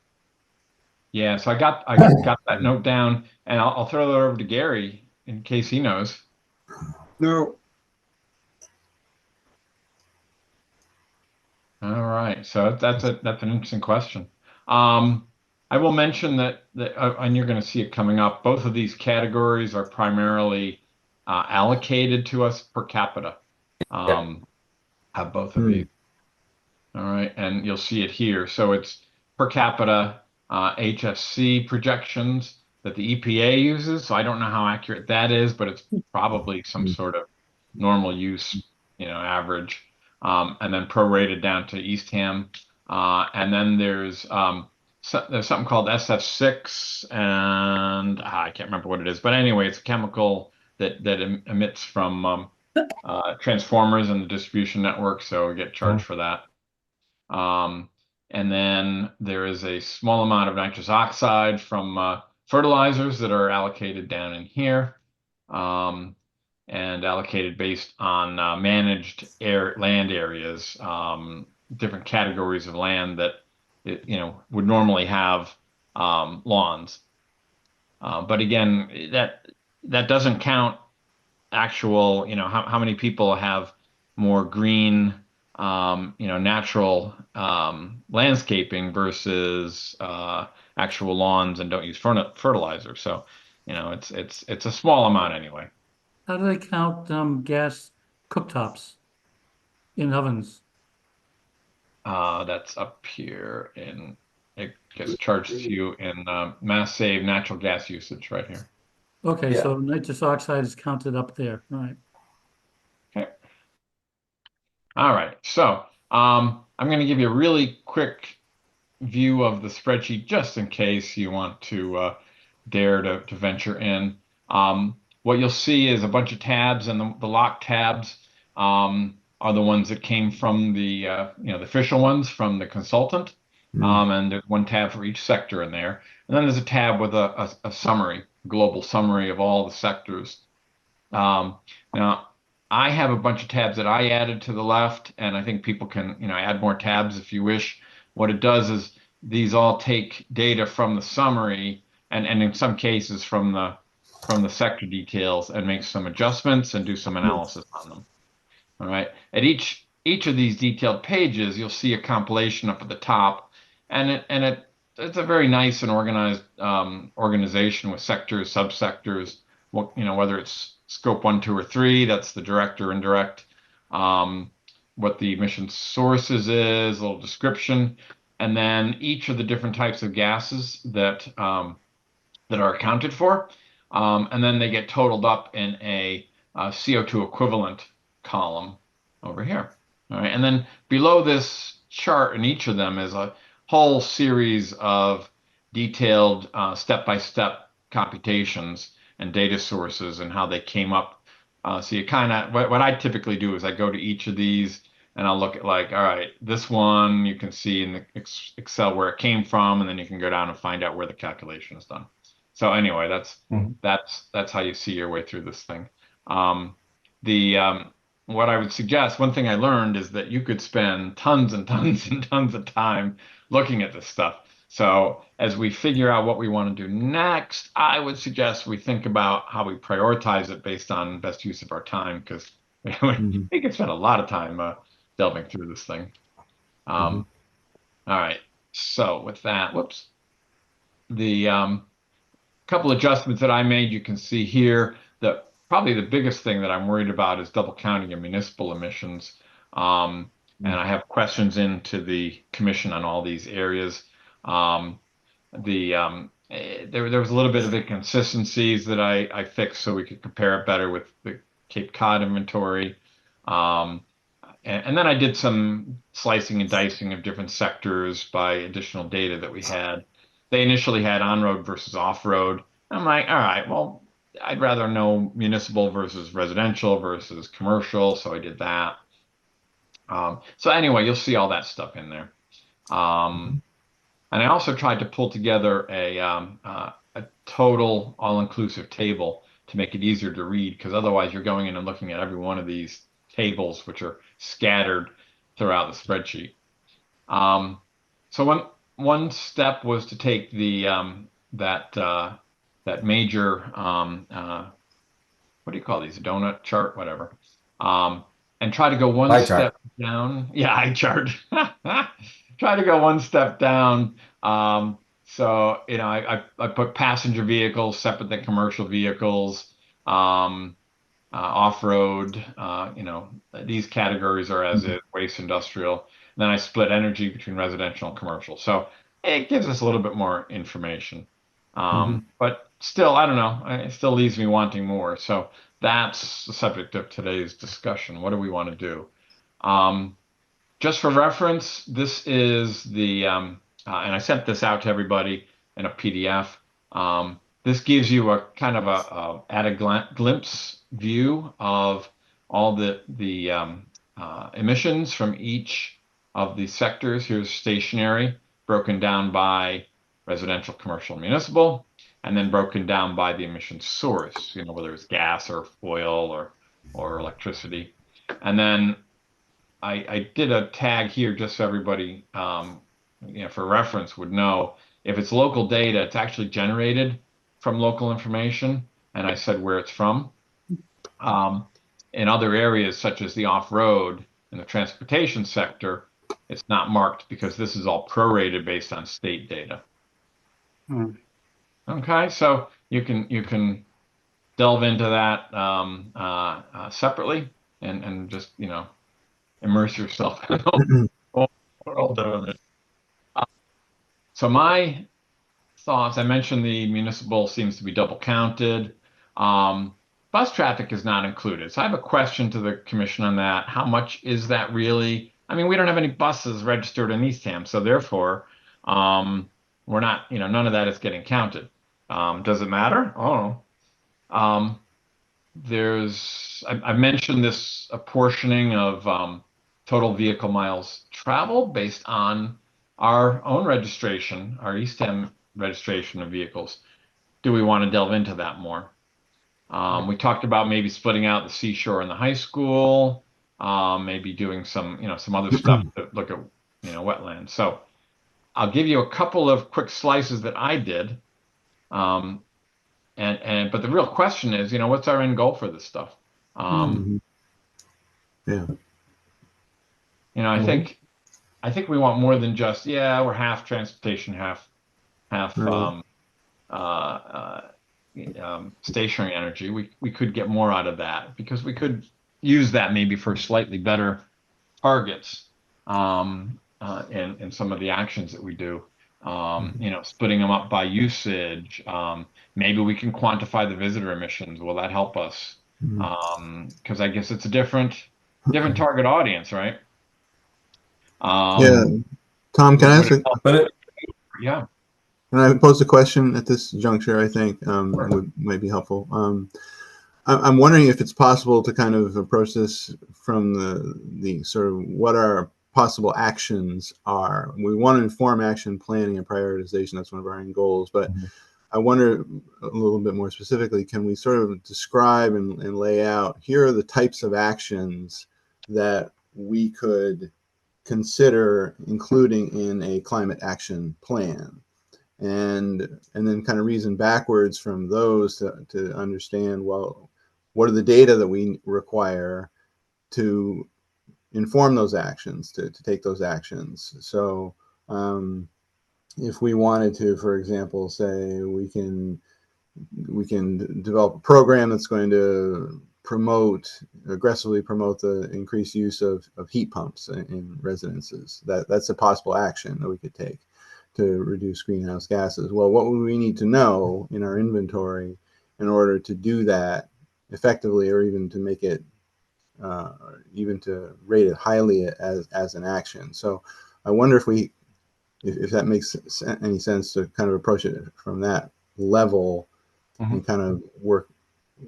Yeah, so I got that note down, and I'll throw that over to Gary in case he knows. No, All right, so that's an interesting question. I will mention that and you're going to see it coming up. Both of these categories are primarily allocated to us per capita. Have both of these. All right, and you'll see it here. So it's per capita HFC projections that the EPA uses. So I don't know how accurate that is, but it's probably some sort of normal use, average. And then prorated down to Eastham. And then there's something called SF6, and I can't remember what it is. But anyway, it's a chemical that emits from transformers in the distribution network, so we get charged for that. And then there is a small amount of nitrous oxide from fertilizers that are allocated down in here. And allocated based on managed land areas, different categories of land that would normally have lawns. But again, that doesn't count actual, how many people have more green, natural landscaping versus actual lawns and don't use fertilizer. So, it's a small amount anyway. How do they count gas cooktops in ovens? That's up here it gets charged to you in mass save natural gas usage right here. Okay, Yeah. so nitrous oxide is counted up there, right? Okay. All right. So I'm going to give you a really quick view of the spreadsheet just in case you want to dare to venture in. What you'll see is a bunch of tabs, and the lock tabs are the ones that came from the the official ones from the consultant. And there's one tab for each sector in there. And then there's a tab with a summary, global summary of all the sectors. Now, I have a bunch of tabs that I added to the left, and I think people can, add more tabs if you wish. What it does is these all take data from the summary and in some cases from the sector details and make some adjustments and do some analysis on them. All right. At each of these detailed pages, you'll see a compilation up at the top, and it's a very nice and organized organization with sectors, subsectors. Whether it's scope 1, 2, or 3, that's the direct or indirect. What the emission sources is, a little description, and then each of the different types of gases that are accounted for, and then they get totaled up in a CO2 equivalent column over here. All right, and then below this chart in each of them is a whole series of detailed step-by-step computations and data sources and how they came up. So you kind of, what I typically do is I go to each of these and I'll look at all right, this one you can see in the Excel where it came from, and then you can go down and find out where the calculation is done. So anyway, that's how you see your way through this thing. What I would suggest, one thing I learned is that you could spend tons and tons and tons of time looking at this stuff. So as we figure out what we want to do next, I would suggest we think about how we prioritize it based on best use of our time, because we could spend a lot of time delving through this thing. All right. So with that, whoops. The couple adjustments that I made, you can see here that probably the biggest thing that I'm worried about is double counting of municipal emissions. And I have questions into the commission on all these areas. There was a little bit of inconsistencies that I fixed so we could compare it better with the Cape Cod inventory. And then I did some slicing and dicing of different sectors by additional data that we had. They initially had on-road versus off-road. I'm like, all right, well, I'd rather know municipal versus residential versus commercial, so I did that. So anyway, you'll see all that stuff in there. And I also tried to pull together a total all-inclusive table to make it easier to read, because otherwise you're going in and looking at every one of these tables, which are scattered throughout the spreadsheet. So one step was to take the that major what do you call these, a donut chart, whatever, and try to go one Pie step chart. down. Yeah, eye chart. Try to go one step down. So I put passenger vehicles separate than commercial vehicles. Off-road, these categories are as is, waste, industrial. Then I split energy between residential and commercial. So it gives us a little bit more information. But still, I don't know, it still leaves me wanting more. So that's the subject of today's discussion. What do we want to do? Just for reference, this is and I sent this out to everybody in a PDF. This gives you a kind of at a glimpse view of all the emissions from each of the sectors. Here's stationary, broken down by residential, commercial, municipal, and then broken down by the emission source, whether it's gas or oil or electricity. And then I did a tag here just so everybody, for reference would know if it's local data, it's actually generated from local information, and I said where it's from. In other areas, such as the off-road and the transportation sector, it's not marked because this is all prorated based on state data. Okay, so you can delve into that separately and just immerse yourself in the world of it. So my thoughts, I mentioned the municipal seems to be double counted. Bus traffic is not included. So I have a question to the commission on that. How much is that really? I mean, we don't have any buses registered in Eastham, so therefore, we're not, none of that is getting counted. Does it matter? Oh. I've mentioned this apportioning of total vehicle miles traveled based on our own registration, our Eastham registration of vehicles. Do we want to delve into that more? We talked about maybe splitting out the seashore and the high school, maybe doing some, some other stuff to look at, wetlands. So I'll give you a couple of quick slices that I did. But the real question is, what's our end goal for this stuff? Yeah. I think we want more than just, we're half transportation, half Right. stationary energy. We could get more out of that because we could use that maybe for slightly better targets in some of the actions that we do. Splitting them up by usage. Maybe we can quantify the visitor emissions. Will that help us? Because I guess it's a different target audience, right? Yeah. Tom, can I ask Yeah. can I pose a question at this juncture? I think Sure. might be helpful. I'm wondering if it's possible to kind of approach this from the sort of what our possible actions are. We want to inform action planning and prioritization. That's one of our end goals. But I wonder a little bit more specifically, can we sort of describe and lay out, here are the types of actions that we could consider including in a climate action plan? And then kind of reason backwards from those to understand, well, what are the data that we require to inform those actions, to take those actions. So if we wanted to, for example, say we can develop a program that's going to aggressively promote the increased use of heat pumps in residences. That's a possible action that we could take to reduce greenhouse gases. Well, what would we need to know in our inventory in order to do that effectively, or even to make it, even to rate it highly as an action? So I wonder if that makes any sense, to kind of approach it from that level and kind of work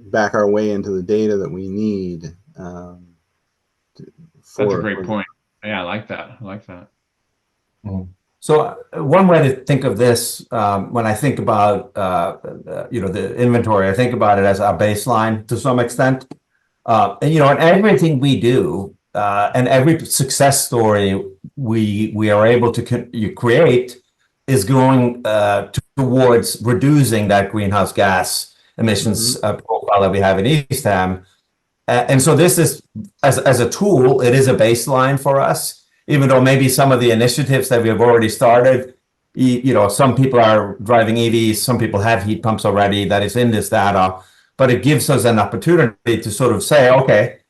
back our way into the data that we need. That's a great point. Yeah, I like that. So one way to think of this, when I think about the inventory, I think about it as a baseline to some extent. And and everything we do, and every success story we are able to create is going towards reducing that greenhouse gas emissions profile that we have in Eastham. And so this is, as a tool, it is a baseline for us, even though maybe some of the initiatives that we have already started, some people are driving EVs, some people have heat pumps already, that is in this data, but it gives us an opportunity to sort of say, okay,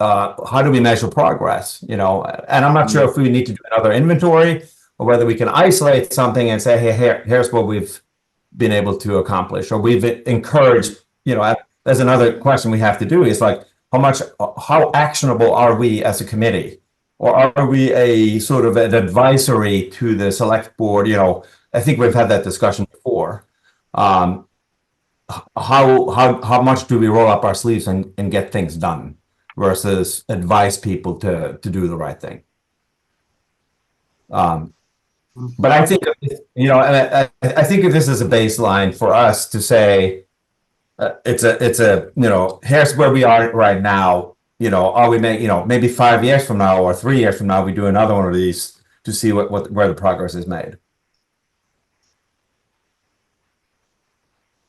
how do we measure progress? And I'm not sure if we need to do another inventory or whether we can isolate something and say, hey, here's what we've been able to accomplish, or we've encouraged, there's another question we have to do is like, how actionable are we as a committee? Or are we a sort of an advisory to the select board? I think we've had that discussion before. How much do we roll up our sleeves and get things done versus advise people to do the right thing? But I think, I think of this as a baseline for us to say, it's a here's where we are right now. Are we maybe 5 years from now or 3 years from now, we do another one of these to see where the progress is made.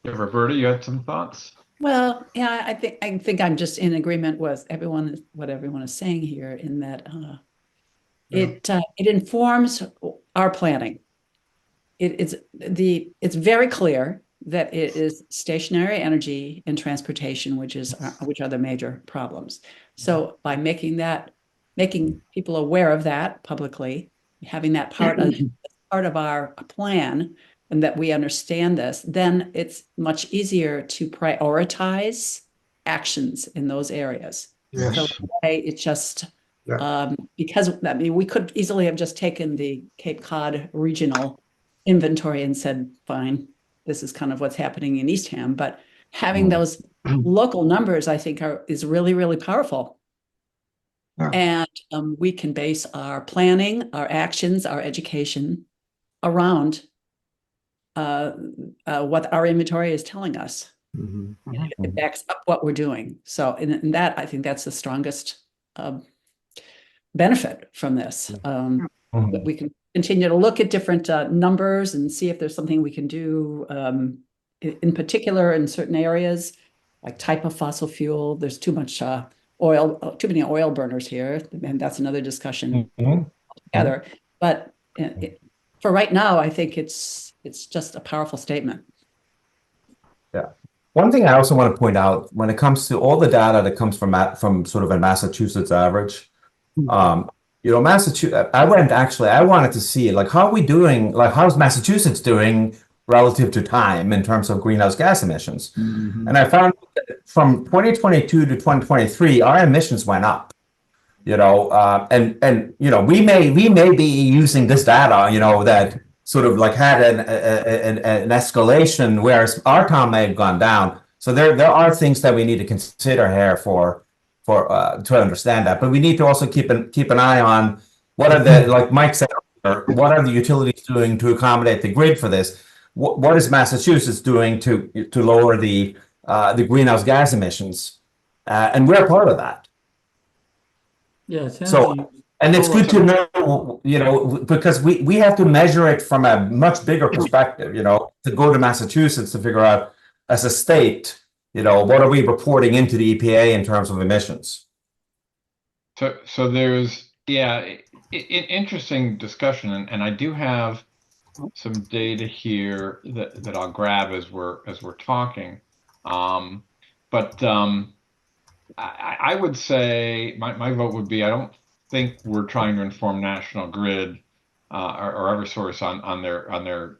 Yeah, Roberta, you had some thoughts? Well, yeah, I think I'm just in agreement with what everyone is saying here, in that it informs our planning. It's very clear that it is stationary energy and transportation, which are the major problems. So by making people aware of that publicly, having that part of our plan, and that we understand this, then it's much easier to prioritize actions in those areas. Yes. So it's just because we could easily have just taken the Cape Cod regional inventory and said, fine, this is kind of what's happening in Eastham. But having those local numbers, I think, is really, really powerful. Yeah. And we can base our planning, our actions, our education around what our inventory is telling us. It backs up what we're doing. So in that, I think that's the strongest benefit from this. That we can continue to look at different numbers and see if there's something we can do in particular in certain areas, like type of fossil fuel. There's too much oil, too many oil burners here, and that's another discussion together. But for right now, I think it's just a powerful statement. Yeah. One thing I also want to point out when it comes to all the data that comes from sort of a Massachusetts average, you know, Massachusetts, I wanted to see, like, how are we doing, like, how's Massachusetts doing relative to time in terms of greenhouse gas emissions? And I found that from 2022 to 2023, our emissions went up. You know, and you know, we may be using this data, you know, that sort of like had an escalation, whereas our town may have gone down. So there are things that we need to consider here to understand that. But we need to also keep an eye on what are the, like Mike said, what are the utilities doing to accommodate the grid for this? What is Massachusetts doing to lower the greenhouse gas emissions? And we're part of that. Yeah, So, and it's good to know, you know, because we have to measure it from a much bigger perspective, you know, to go to Massachusetts to figure out as a state, you know, what are we reporting into the EPA in terms of emissions? So there's, interesting discussion, and I do have some data here that I'll grab as we're talking. I would say my vote would be, I don't think we're trying to inform National Grid or Eversource on their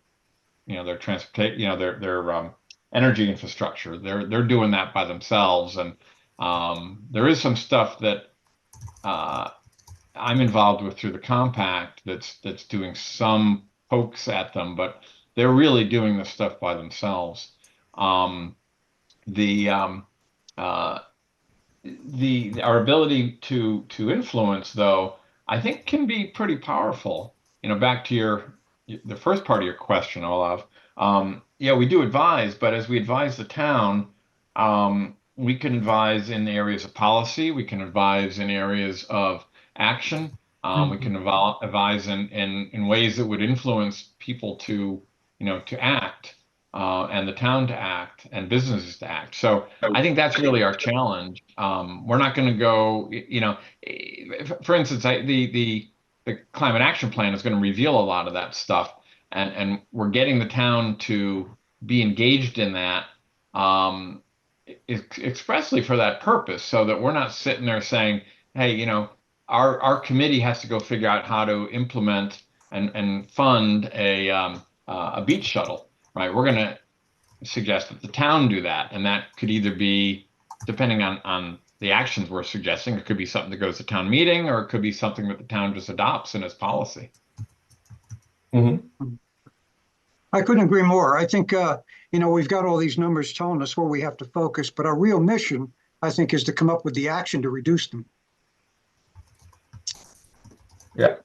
you know, their transportation, you know, their energy infrastructure. They're doing that by themselves, and there is some stuff that I'm involved with through the compact that's doing some pokes at them, but they're really doing this stuff by themselves. Our ability to influence, though, I think can be pretty powerful. You know, back to the first part of your question, Olaf. Yeah, we do advise, but as we advise the town, we can advise in areas of policy, we can advise in areas of action, we can advise in ways that would influence people to, you know, to act, and the town to act, and businesses to act. So I think that's really our challenge. We're not going to go, you know, for instance, the climate action plan is going to reveal a lot of that stuff, and we're getting the town to be engaged in that expressly for that purpose, so that we're not sitting there saying, hey, you know, our committee has to go figure out how to implement and fund a beach shuttle, right? We're going to suggest that the town do that, and that could either be, depending on the actions we're suggesting, it could be something that goes to town meeting, or it could be something that the town just adopts in its policy. I couldn't agree more. I think, you know, we've got all these numbers telling us where we have to focus, but our real mission, I think, is to come up with the action to reduce them. Yeah.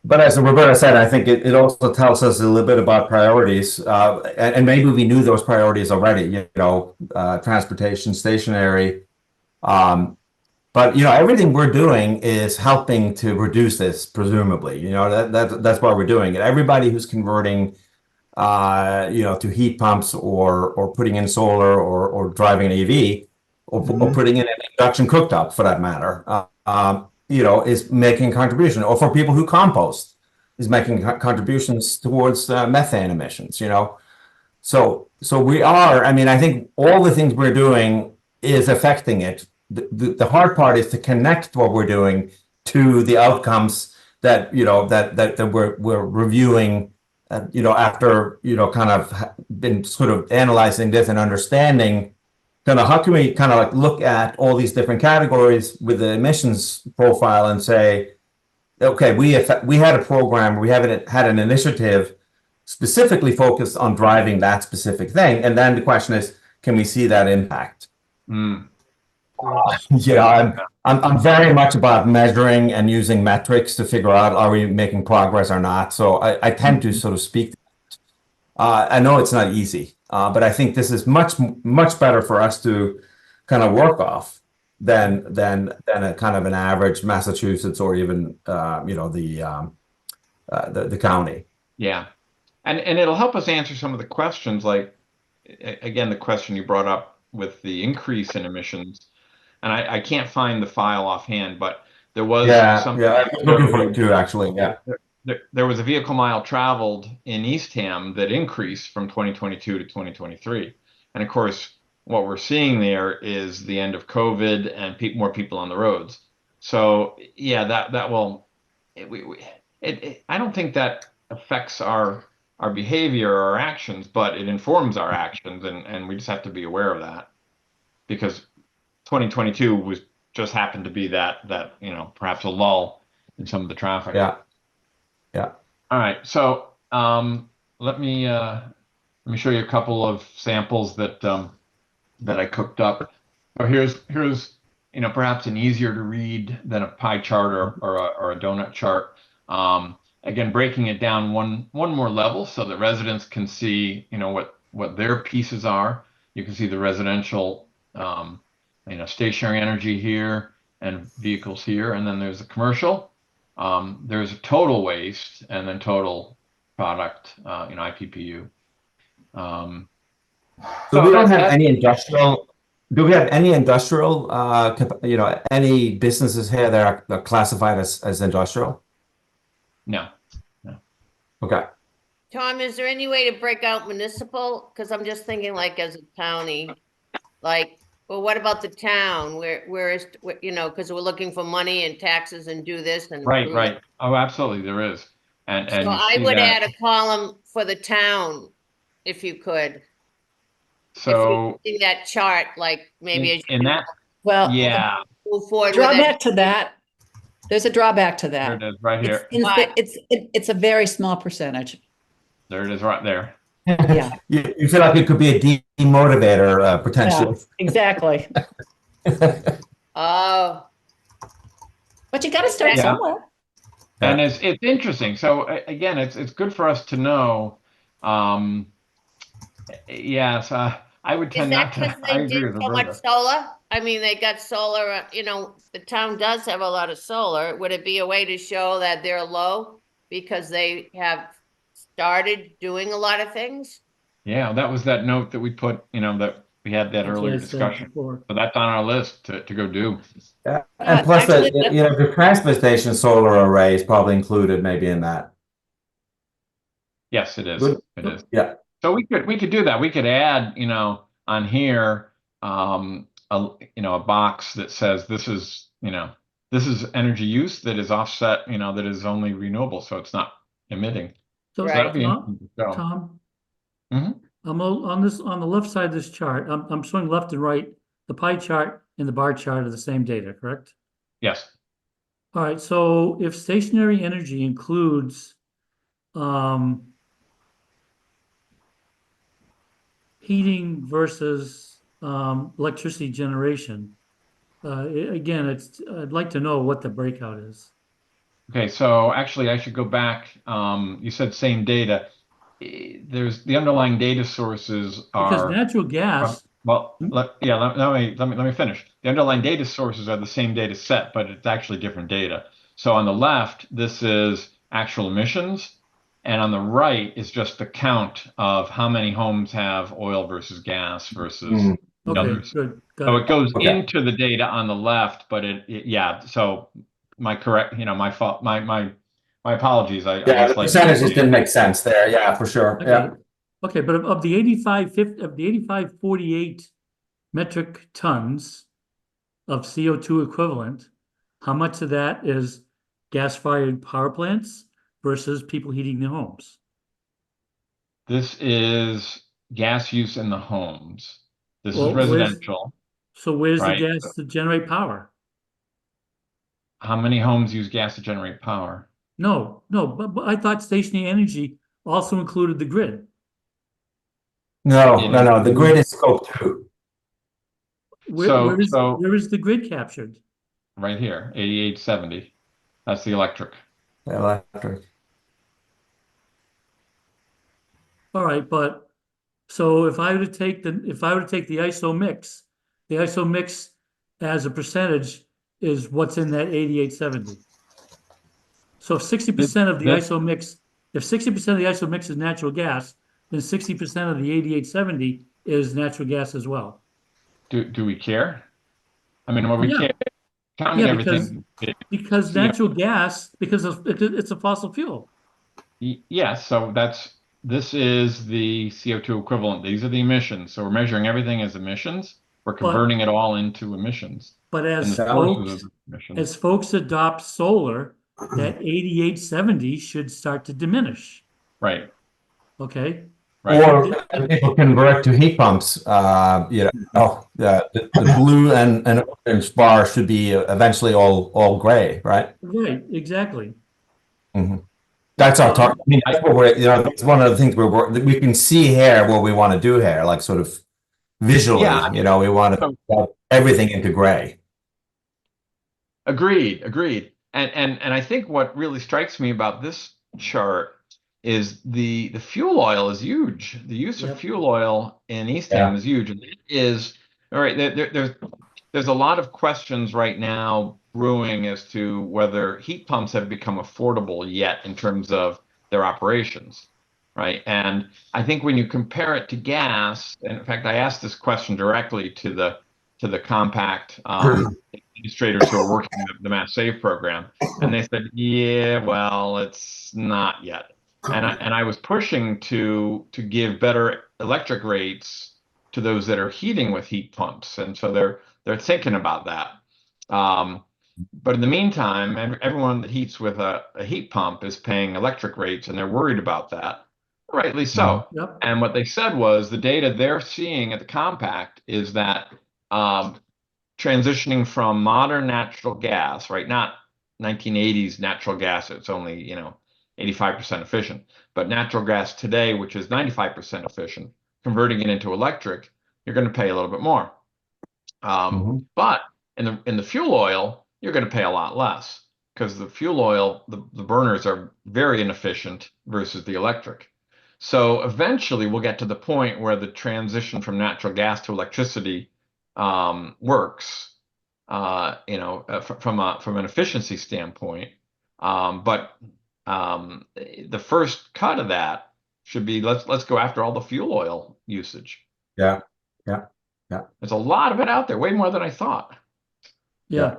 But as Roberta said, I think it also tells us a little bit about priorities, and maybe we knew those priorities already, you know, transportation, stationary. But, you know, everything we're doing is helping to reduce this, presumably. You know, that's why we're doing it. Everybody who's converting, you know, to heat pumps or putting in solar or driving an EV or putting in an induction cooktop, for that matter, you know, is making a contribution. Or for people who compost, is making contributions towards methane emissions, you know. So we are, I mean, I think all the things we're doing is affecting it. The hard part is to connect what we're doing to the outcomes that, you know, that we're reviewing, you know, after, you know, kind of been sort of analyzing this and understanding kind of how can we kind of like look at all these different categories with the emissions profile and say, okay, we had a program, we haven't had an initiative specifically focused on driving that specific thing. And then the question is, can we see that impact? Mm. Yeah, I'm very much about measuring and using metrics to figure out, are we making progress or not? So I tend to sort of speak. I know it's not easy, but I think this is much better for us to kind of work off than a kind of an average Massachusetts or even the county. Yeah. And it'll help us answer some of the questions, like, again, the question you brought up with the increase in emissions. And I can't find the file offhand, but there was I'm looking for it too, actually. Yeah. There was a vehicle mile traveled in Eastham that increased from 2022 to 2023. And of course, what we're seeing there is the end of COVID and more people on the roads. So yeah, that will, I don't think that affects our behavior or our actions, but it informs our actions, and we just have to be aware of that, because 2022 was just happened to be that perhaps a lull in some of the traffic. Yeah. All right, so let me show you a couple of samples that I cooked up. So here's perhaps an easier to read than a pie chart or a donut chart. Again, breaking it down one more level so that residents can see what their pieces are. You can see the residential stationary energy here and vehicles here, and then there's the commercial. There's a total waste and then total product, IPPU. So we don't have any industrial. Do we have any industrial? Any businesses here that are classified as industrial? No. Okay. Tom, is there any way to break out municipal? Because I'm just thinking, like, as a county, like, well, what about the town? Where is, because we're looking for money and taxes and do this and. Right. Oh, absolutely, there is. And So you I see would that. add a column for the town, if you could. So If you see that chart, like maybe as in you that, Well, yeah, move forward with drawback it. to that, there's a drawback to there that. it is right here. It's a very small percentage. There it is right there. Yeah. You feel like it could be a demotivator potentially. Yeah, exactly. Oh, But you got to start Yeah. somewhere. And it's interesting. So again, it's good for us to know. Yes, I would is tend that not because to. I they agree did with so much Roberta. solar? I mean, they got solar, the town does have a lot of solar. Would it be a way to show that they're low because they have started doing a lot of things? Yeah, that was that note that we put, that we had that That's what earlier I said discussion. before. So that's on our list to go do. Yeah. And plus, Actually, the transfer station solar array is probably included maybe in that. Yes, it is. Good. It is. Yeah. So we could do that. We could add, on here, a box that says this is energy use that is offset, that is only renewable, so it's not emitting. So Right. That'd be interesting to show. Tom, Mhm. I'm on the left side of this chart. I'm showing left and right. The pie chart and the bar chart are the same data, correct? Yes. All right. So if stationary energy includes heating versus electricity generation, again, I'd like to know what the breakout is. Okay, so actually I should go back. You said same data. There's the underlying data sources Because are natural gas, well, let me finish. The underlying data sources are the same data set, but it's actually different data. So on the left, this is actual emissions, and on the right is just the count of how many homes have oil versus gas versus the okay, others. good, got So it. it goes Okay. into the data on the left, but yeah. So my fault, my apologies. I Yeah, the mislabeled percentages it. didn't make sense there. Yeah, for sure. Okay. Yeah. Okay, but of the 8548 metric tons of CO2 equivalent, how much of that is gas-fired power plants versus people heating their homes? This is gas use in the homes. This is Well, residential, So where's the right? gas to generate power? How many homes use gas to generate power? No, but I thought stationary energy also included the grid. No. The grid is scope 2. Where is the grid captured? Right here, 8870. That's the electric. The electric. All right, but so if I were to take the ISO mix, the ISO mix as a percentage is what's in that 8870. So if 60% of the ISO mix, if 60% of the ISO mix is natural gas, then 60% of the 8870 is natural gas as well. Do we care? I mean, well, we Yeah. can't counting Yeah, because everything. natural gas, because it's a fossil fuel. Yes, so this is the CO2 equivalent. These are the emissions. So we're measuring everything as emissions. We're converting it all into emissions. But And as the sources of the emissions. folks adopt solar, that 8870 should start to diminish. Right. Okay. Right. Or people convert to heat pumps. The blue and orange bar should be eventually all gray, right? Right, exactly. That's our target. I mean, that's what we're, that's one of the things we can see here what we want to do here, like sort of visually, Yeah, we want to put everything into gray. Agreed. And I think what really strikes me about this chart is the fuel oil is huge. The use of fuel oil in Eastham is huge. And it is, all right, there's a lot of questions right now brewing as to whether heat pumps have become affordable yet in terms of their operations, right? And I think when you compare it to gas, and in fact, I asked this question directly to the compact administrators who are working the Mass Save program, and they said, yeah, well, it's not yet. And I was pushing to give better electric rates to those that are heating with heat pumps, and so they're thinking about that. But in the meantime, everyone that heats with a heat pump is paying electric rates, and they're worried about that, rightly so. Yep. And what they said was the data they're seeing at the compact is that transitioning from modern natural gas, right? Not 1980s natural gas, it's only 85% efficient, but natural gas today, which is 95% efficient, converting it into electric, you're going to pay a little bit more. But in the fuel oil, you're going to pay a lot less because the fuel oil, the burners are very inefficient versus the electric. So eventually we'll get to the point where the transition from natural gas to electricity works, from an efficiency standpoint. But the first cut of that should be let's go after all the fuel oil usage. Yeah. There's a lot of it out there, way more than I thought. Yeah.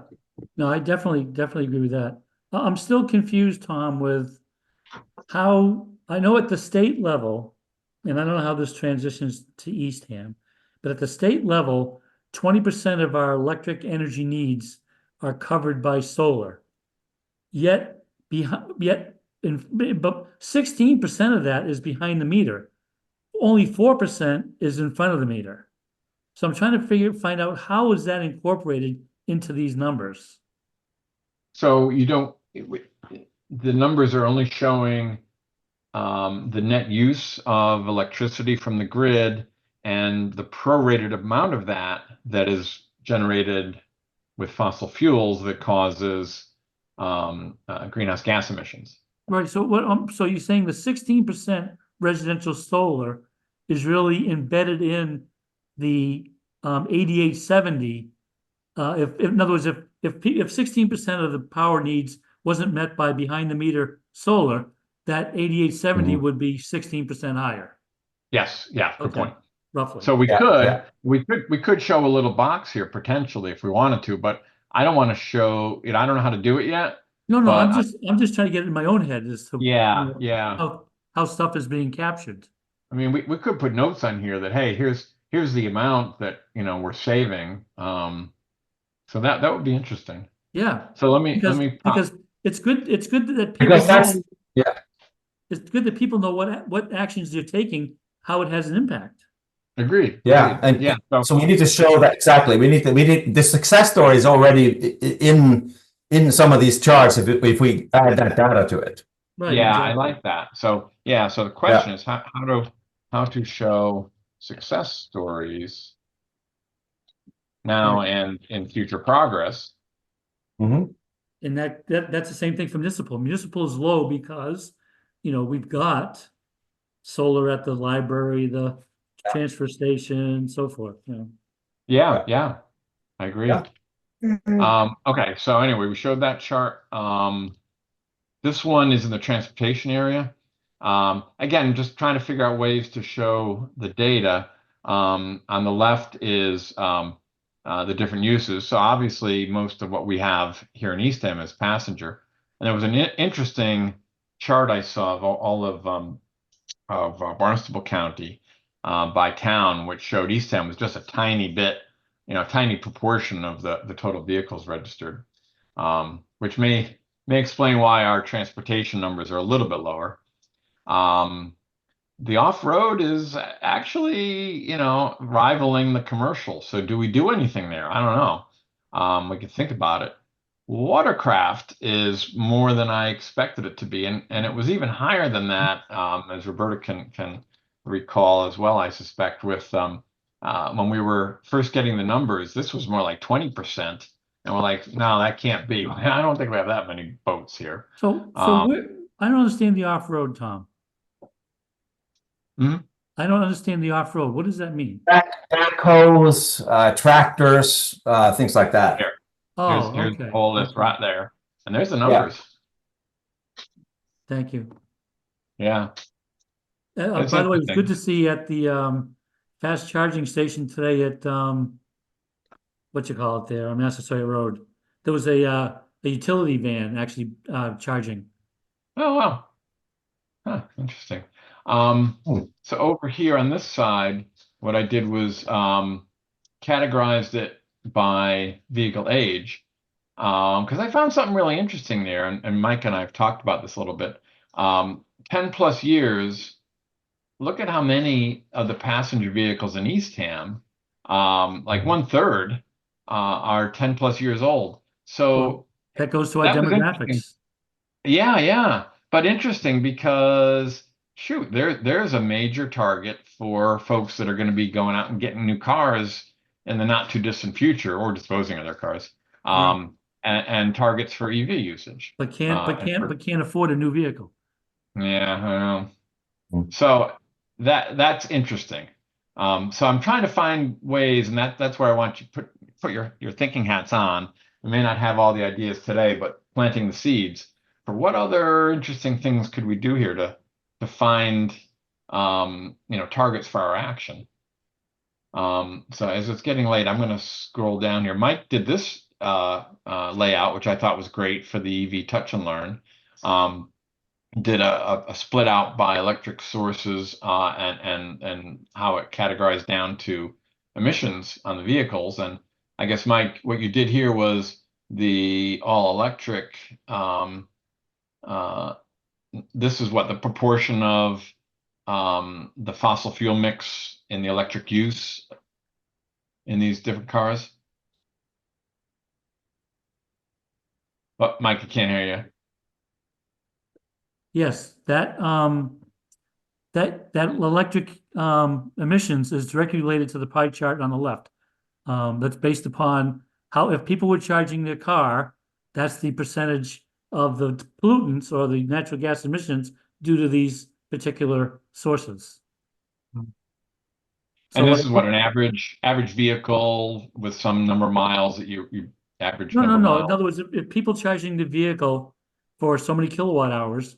No, I definitely agree with that. I'm still confused, Tom, with how I know at the state level, and I don't know how this transitions to Eastham, but at the state level, 20% of our electric energy needs are covered by solar. But 16% of that is behind the meter. Only 4% is in front of the meter. So I'm trying to find out how is that incorporated into these numbers. So the numbers are only showing the net use of electricity from the grid and the prorated amount of that is generated with fossil fuels that causes greenhouse gas emissions. Right. So so you're saying the 16% residential solar is really embedded in the 8870. In other words, if 16% of the power needs wasn't met by behind the meter solar, that 8870 would be 16% higher. Yes. Yeah. Good point. Roughly. So we could show a little box here potentially if we wanted to, but I don't want to show it. I don't know how to do it yet. No, I'm just trying to get it in my own head as to how stuff is being captured. I mean, we could put notes on here that, hey, here's the amount that we're saving. So that would be interesting. Yeah. So let me because it's good that people it's good that people know what actions they're taking, how it has an impact. Agreed. Yeah. Agreed. And so we need to show that exactly. We need the success story is already in some of these charts if we add that data to it. Right. Yeah, exactly. I like that. So Yeah, so the question is how to show success stories now and in future progress. Mhm. And that's the same thing for municipal. Municipal is low because, we've got solar at the library, the transfer station, so forth, Yeah, yeah, I agree. Yeah. Okay, so anyway, we showed that chart. This one is in the transportation area. Again, just trying to figure out ways to show the data. On the left is the different uses. So obviously, most of what we have here in Eastham is passenger. And there was an interesting chart I saw of all of Barnstable County by town, which showed Eastham was just a tiny bit, a tiny proportion of the total vehicles registered, which may explain why our transportation numbers are a little bit lower. The off-road is actually, rivaling the commercial. So do we do anything there? I don't know. We can think about it. Watercraft is more than I expected it to be, and it was even higher than that, as Roberta can recall as well, I suspect, with when we were first getting the numbers, this was more like 20%. And we're like, no, that can't be. I don't think we have that many boats here. So Um, I don't understand the off-road, Tom. mhm. I don't understand the off-road. What does that mean? Backhoes, tractors, things like that. Here, Oh, here's the okay. whole list Okay. right there. And there's the Yeah. numbers. Thank you. Yeah. It's By the way, it was good interesting. to see at the fast charging station today at what you call it there on Massasoit Road. There was a utility van actually charging. Oh, wow. Huh, interesting. Hmm. So over here on this side, what I did was categorized it by vehicle age. Because I found something really interesting there, and Mike and I have talked about this a little bit. 10 plus years, look at how many of the passenger vehicles in Eastham, like 1/3, are 10 plus years old. Well, So that goes to our that was interesting. demographics. Yeah, yeah. But interesting because shoot, there's a major target for folks that are going to be going out and getting new cars in the not too distant future or disposing of their cars. Right. And targets for EV usage. But can't but And can't for, but can't afford a new vehicle. yeah, I know. Hmm. So that's interesting. So I'm trying to find ways, and that's where I want you to put your thinking hats on. We may not have all the ideas today, but planting the seeds for what other interesting things could we do here to find targets for our action. So as it's getting late, I'm going to scroll down here. Mike did this layout, which I thought was great for the EV Touch and Learn. Did a split out by electric sources and how it categorized down to emissions on the vehicles. And I guess, Mike, what you did here was the all electric. Uh, this is what the proportion of the fossil fuel mix in the electric use in these different cars. But Mike, I can't hear you. Yes, that electric emissions is directly related to the pie chart on the left. That's based upon how if people were charging their car, that's the percentage of the pollutants or the natural gas emissions due to these particular sources. So And this like is what an average vehicle with some number of miles that you average no, no, number of no. In miles. other words, if people charging the vehicle for so many kilowatt hours,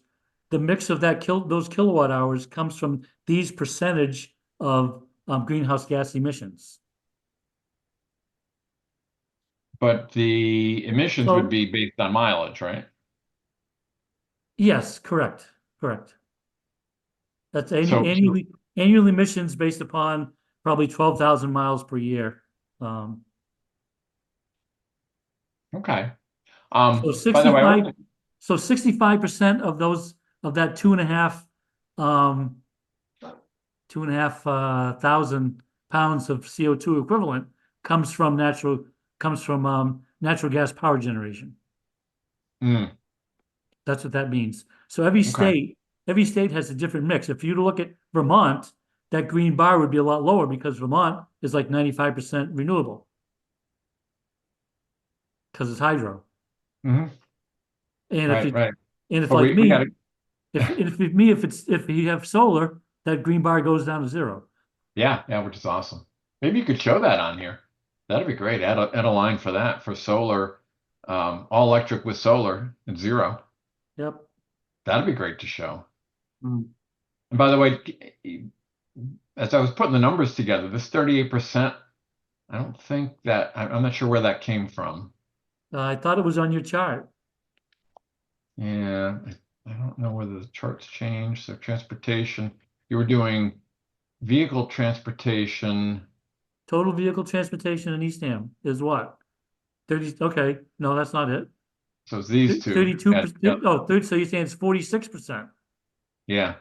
the mix of those kilowatt hours comes from these percentage of greenhouse gas emissions. But the emissions would So be based on mileage, right? yes, correct, correct. That's So, annual emissions based upon probably 12,000 miles per year. Um, okay. so By the way, I 65, so 65% of that um, 2.5 thousand pounds of CO2 equivalent comes from natural gas power generation. mm, That's what that means. So every okay. state every state has a different mix. If you look at Vermont, that green bar would be a lot lower because Vermont is like 95% renewable. Because it's hydro. Mhm. And Right, right. if But like we me, got to. if you have solar, that green bar goes down to zero. Yeah, yeah, which is awesome. Maybe you could show that on here. That'd be great. Add a line for that for solar, all electric with solar and zero. Yep. That'd be great to show. Mm. And by the way, as I was putting the numbers together, this 38%, I don't think that I'm not sure where that came from. I thought it was on your chart. Yeah, I don't know whether the charts changed. So transportation, you were doing vehicle transportation. Total vehicle transportation in Eastham is what? 30, okay, no, that's not it. So it's these two. 32%. Oh, 30, so you're saying it's 46%. Yeah.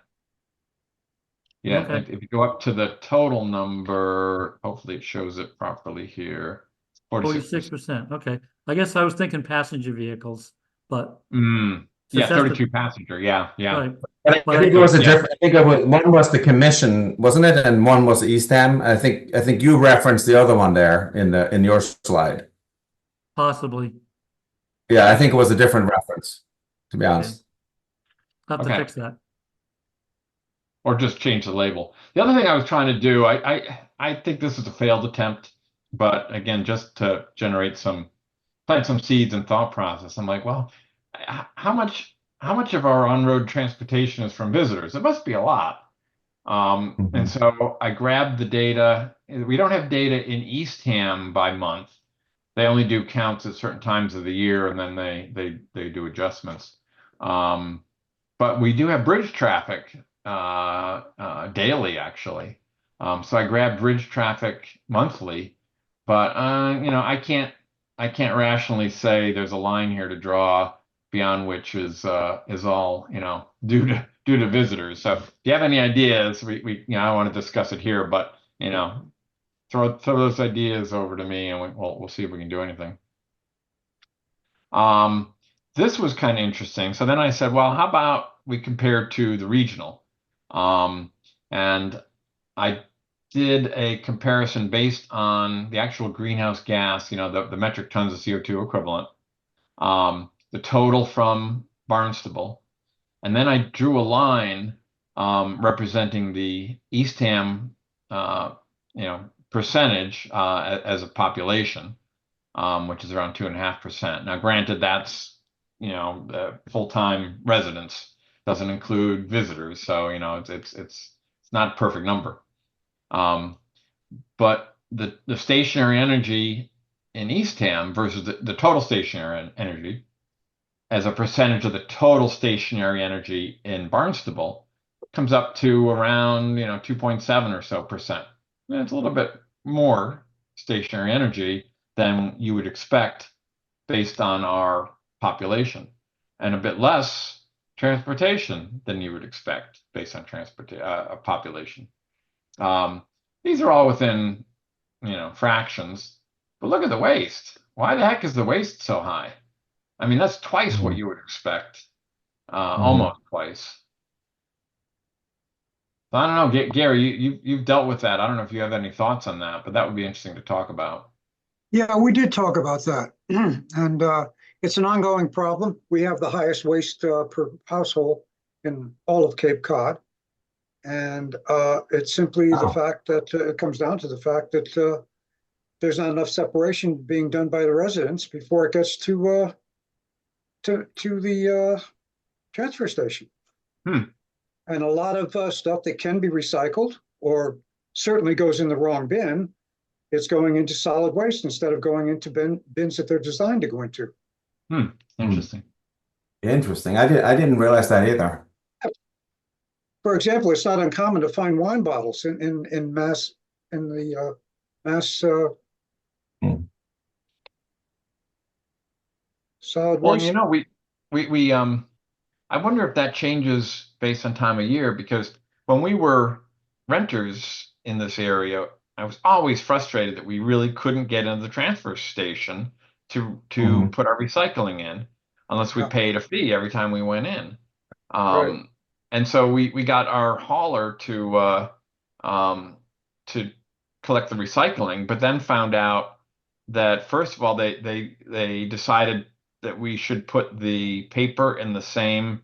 Yeah, Okay. if you go up to the total number, hopefully it shows it properly here. 46%. 46%. Okay. I guess I was thinking passenger vehicles, but since Yeah, that's 32 passenger. Yeah, yeah. right. But I But think it was a yeah. different. I think it was, one was the commission, wasn't it? And one was Eastham. I think you referenced the other one there in your slide. possibly. Yeah, I think it was a different reference, to be honest. I'll have to Okay. fix that. Or just change the label. The other thing I was trying to do, I think this is a failed attempt, but again, just to plant some seeds and thought process. I'm like, well, how much of our on-road transportation is from visitors? It must be a lot. And so I grabbed the data. We don't have data in Eastham by month. They only do counts at certain times of the year, and then they do adjustments. But we do have bridge traffic daily, actually. So I grabbed bridge traffic monthly, but I can't rationally say there's a line here to draw beyond which is all due to visitors. So if you have any ideas, we I want to discuss it here, but throw those ideas over to me, and we'll see if we can do anything. This was kind of interesting. So then I said, well, how about we compare to the regional? And I did a comparison based on the actual greenhouse gas, the metric tons of CO2 equivalent, the total from Barnstable. And then I drew a line representing the Eastham, percentage as a population, which is around 2.5%. Now, granted, that's full-time residents, doesn't include visitors, so it's not a perfect number. But the stationary energy in Eastham versus the total stationary energy as a percentage of the total stationary energy in Barnstable comes up to around 2.7 or so percent. And it's a little bit more stationary energy than you would expect based on our population, and a bit less transportation than you would expect based on population. These are all within fractions, but look at the waste. Why the heck is the waste so high? I mean, that's twice what you would expect, almost twice. So I don't know, Gary, you've dealt with that. I don't know if you have any thoughts on that, but that would be interesting to talk about. Yeah, we did talk about that. And it's an ongoing problem. We have the highest waste per household in all of Cape Cod. And it's simply the fact that it comes down to the fact that there's not enough separation being done by the residents before it gets to the transfer station. And a lot of stuff that can be recycled or certainly goes in the wrong bin, it's going into solid waste instead of going into bins that they're designed to go into. Interesting. Interesting. I didn't realize that either. For example, it's not uncommon to find wine bottles in mass solid Well, waste. we I wonder if that changes based on time of year, because when we were renters in this area, I was always frustrated that we really couldn't get into the transfer station to put our recycling in unless we paid a fee every time we went in. Right. and so we got our hauler to collect the recycling, but then found out that first of all they decided that we should put the paper in the same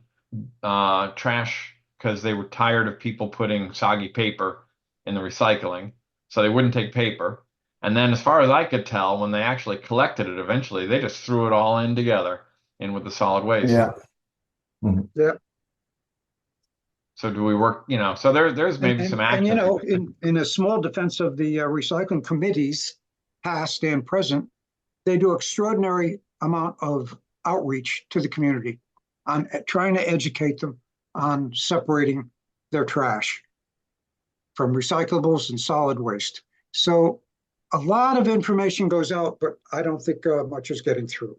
trash because they were tired of people putting soggy paper in the recycling, so they wouldn't take paper. And then, as far as I could tell, when they actually collected it, eventually they just threw it all in together, in with the solid waste. Yeah. Yeah. So do we work? So there's maybe some And action. in a small defense of the recycling committees, past and present, they do extraordinary amount of outreach to the community on trying to educate them on separating their trash from recyclables and solid waste. So a lot of information goes out, but I don't think much is getting through.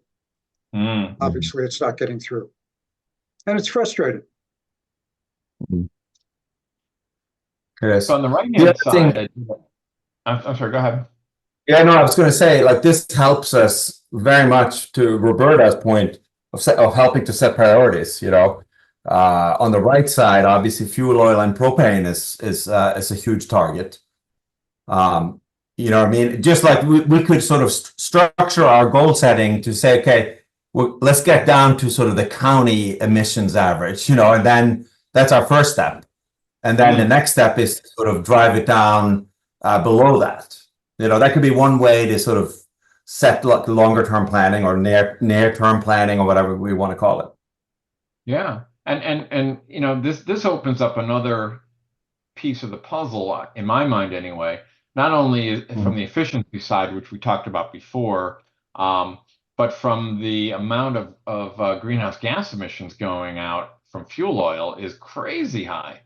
Obviously, it's not getting through. And it's frustrating. Yes. So on the right-hand side, I'm sorry, go ahead. Yeah, no, I was going to say, like, this helps us very much, to Roberta's point of helping to set priorities. On the right side, obviously, fuel oil and propane is a huge target. You know what I mean? Just like we could sort of structure our goal setting to say, okay, well, let's get down to sort of the county emissions average, and then that's our first step. And then the next step is to sort of drive it down below that. That could be one way to sort of set longer term planning or near term planning or whatever we want to call it. Yeah. And this opens up another piece of the puzzle, in my mind anyway, not only from the efficiency side, which we talked about before, but from the amount of greenhouse gas emissions going out from fuel oil is crazy high,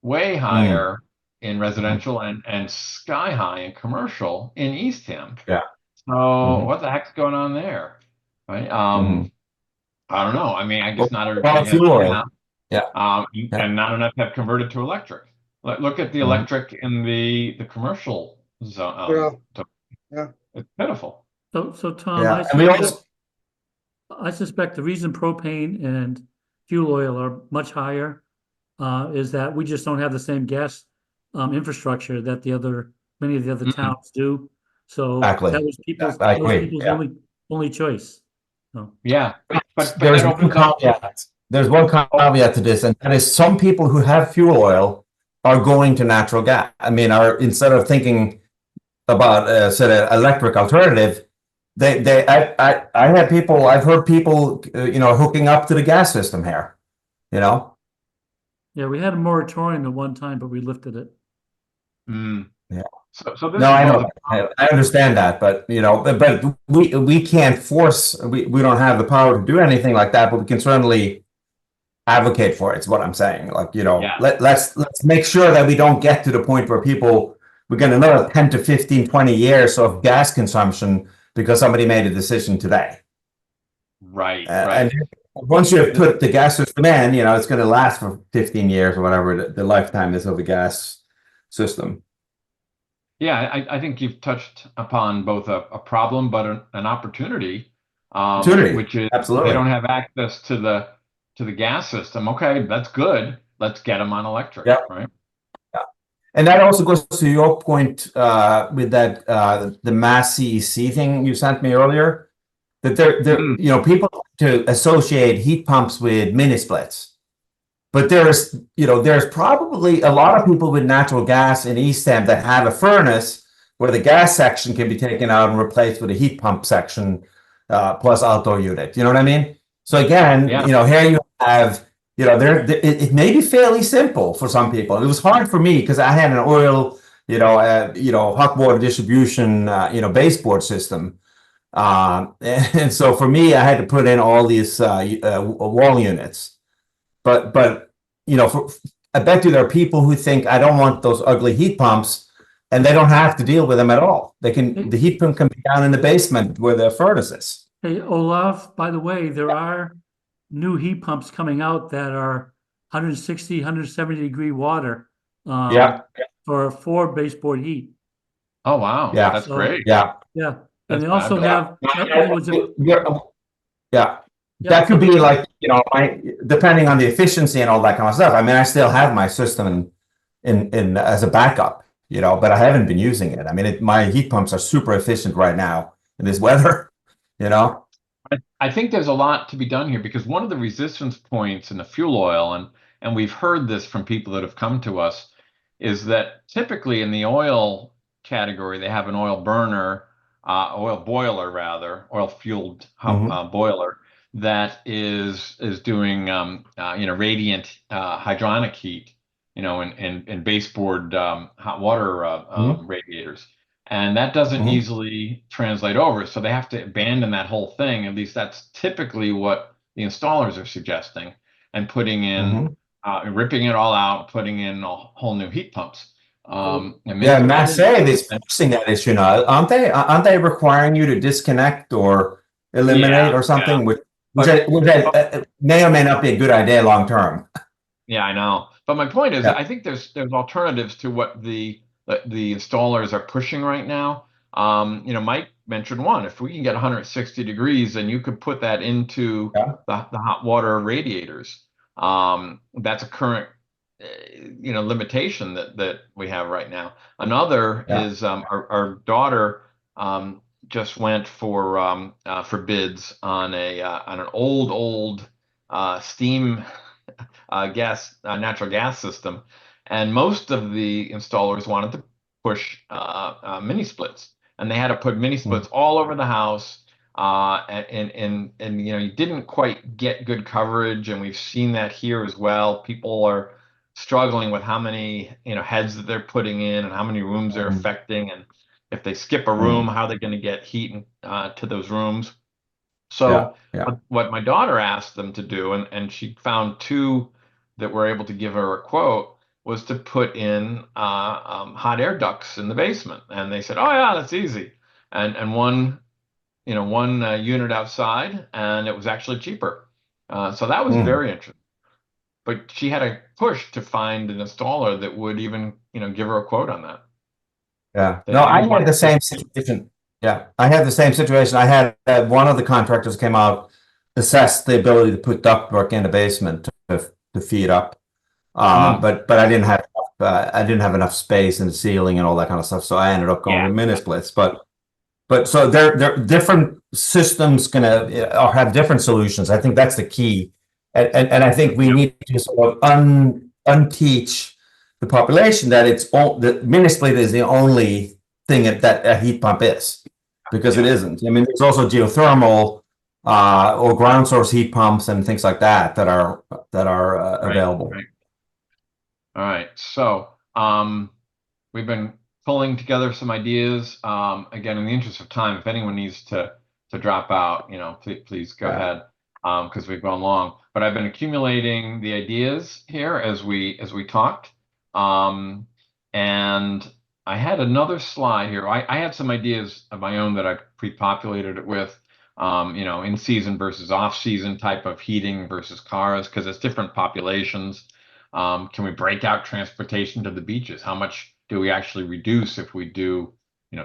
way higher in residential and sky high in commercial in Eastham. Yeah. So what the heck's going on there? Right. I don't know. I mean, I guess not everybody has fuel oil. And not enough have converted to electric. Look at the electric in the commercial zone. It's pitiful. So Tom, I suspect the reason propane and fuel oil are much higher is that we just don't have the same gas infrastructure that many of the other towns do. So that was people's only choice. So. Yeah, but there's one caveat. There's one caveat to this, and that is some people who have fuel oil are going to natural gas. I mean, instead of thinking about sort of electric alternative, I've heard people hooking up to the gas system here. Yeah, we had a moratorium at one time, but we lifted it. Yeah. So this no, I know. I understand that, but but we can't force. We don't have the power to do anything like that, but we can certainly advocate for it. Is what I'm saying. Let's make sure that we don't get to the point where we get another 10 to 15, 20 years of gas consumption because somebody made a decision today. Right. And once you have put the gas system in, it's going to last for 15 years or whatever the lifetime is of the gas system. Yeah, I think you've touched upon both a problem, but an opportunity, which is absolutely they don't have access to the gas system. Okay, that's good. Let's get them on electric. Right. Yeah. And that also goes to your point with that the mass CEC thing you sent me earlier. That people to associate heat pumps with mini splits. But there's probably a lot of people with natural gas in Eastham that have a furnace where the gas section can be taken out and replaced with a heat pump section plus outdoor unit. You know what I mean? So again, here you have, it may be fairly simple for some people. It was hard for me because I had an oil, hot water distribution, baseboard system. And so for me, I had to put in all these wall units. But I bet you there are people who think I don't want those ugly heat pumps, and they don't have to deal with them at all. The heat pump can be down in the basement where the furnace is. Hey, Olaf, by the way, there are new heat pumps coming out that are 160, 170 degree water for 4 baseboard heat. Oh, wow. Yeah. That's great. Yeah. Yeah. And That's they also have, Yeah. that could be like, depending on the efficiency and all that kind of stuff. I mean, I still have my system in as a backup, but I haven't been using it. I mean, my heat pumps are super efficient right now in this weather, you know. I think there's a lot to be done here because one of the resistance points in the fuel oil, and we've heard this from people that have come to us, is that typically in the oil category, they have an oil burner, oil boiler rather, oil fueled boiler that is doing radiant hydronic heat, in baseboard hot water radiators. And that doesn't easily translate over. So they have to abandon that whole thing. At least that's typically what the installers are suggesting, and putting in, ripping it all out, putting in whole new heat pumps. Yeah, Massey is fixing that issue now, aren't they? Aren't they requiring you to disconnect or eliminate or something, which may or may not be a good idea long term? Yeah, I know. But my point is, I think there's alternatives to what the installers are pushing right now. Mike mentioned one. If we can get 160 degrees, then you could put that into the hot water radiators. That's a current limitation that we have right now. Another is our daughter just went for bids on an old steam natural gas system, and most of the installers wanted to push mini splits, and they had to put mini splits all over the house. And you didn't quite get good coverage, and we've seen that here as well. People are struggling with how many heads that they're putting in and how many rooms they're affecting, and if they skip a room, how they're going to get heat to those rooms. So what my daughter asked them to do, and she found two that were able to give her a quote, was to put in hot air ducts in the basement. And they said, "Oh yeah, that's easy." And one unit outside, and it was actually cheaper. So that was very interesting. But she had to push to find an installer that would even give her a quote on that. Yeah. No, I had the same situation. Yeah, I had the same situation. I had one of the contractors came out, assessed the ability to put ductwork in the basement to feed up, but I didn't have enough space in the ceiling and all that kind of stuff, so I ended up going with mini splits. But so they're different systems or have different solutions. I think that's the key, and I think we need to sort of unteach the population that that mini split is the only thing that a heat pump is, because it isn't. I mean, there's also geothermal or ground source heat pumps and things like that are available. Right. All right. So we've been pulling together some ideas. Again, in the interest of time, if anyone needs to drop out, please go ahead, because we've gone long. But I've been accumulating the ideas here as we talked. And I had another slide here. I had some ideas of my own that I pre-populated it with, in season versus off season type of heating versus cars, because it's different populations. Can we break out transportation to the beaches? How much do we actually reduce if we do,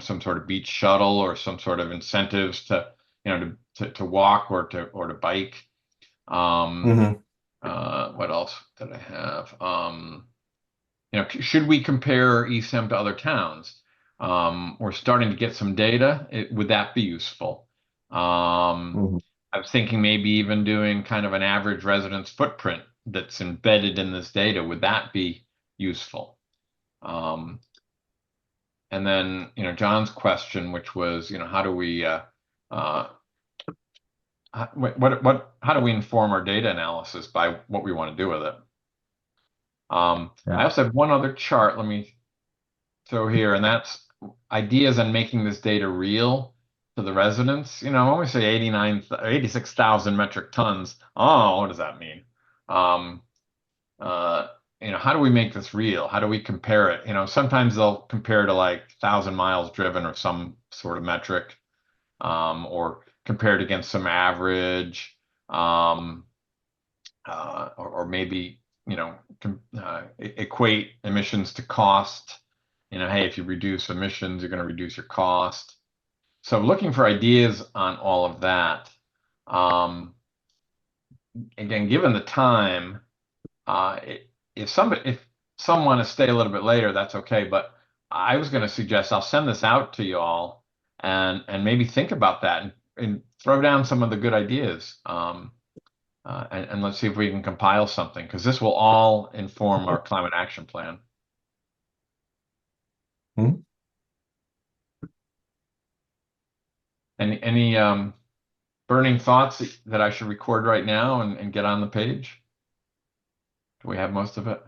some sort of beach shuttle or some sort of incentives to walk or to bike? What else did I have? Should we compare Eastham to other towns? We're starting to get some data. Would that be useful? I was thinking maybe even doing kind of an average residence footprint that's embedded in this data. Would that be useful? And then, John's question, which was, how do we, how do we inform our data analysis by what we want to do with it? I also have one other chart. Let me throw here, and that's ideas on making this data real to the residents. When we say 86,000 metric tons, what does that mean? How do we make this real? How do we compare it? Sometimes they'll compare to like 1,000 miles driven or some sort of metric, or compared against some average, or maybe equate emissions to cost. Hey, if you reduce emissions, you're going to reduce your cost. So looking for ideas on all of that. again, given the time, if some want to stay a little bit later, that's okay. But I was going to suggest I'll send this out to you all and maybe think about that and throw down some of the good ideas. And let's see if we can compile something, because this will all inform our climate action plan. Mhm. Any burning thoughts that I should record right now and get on the page? Do we have most of it?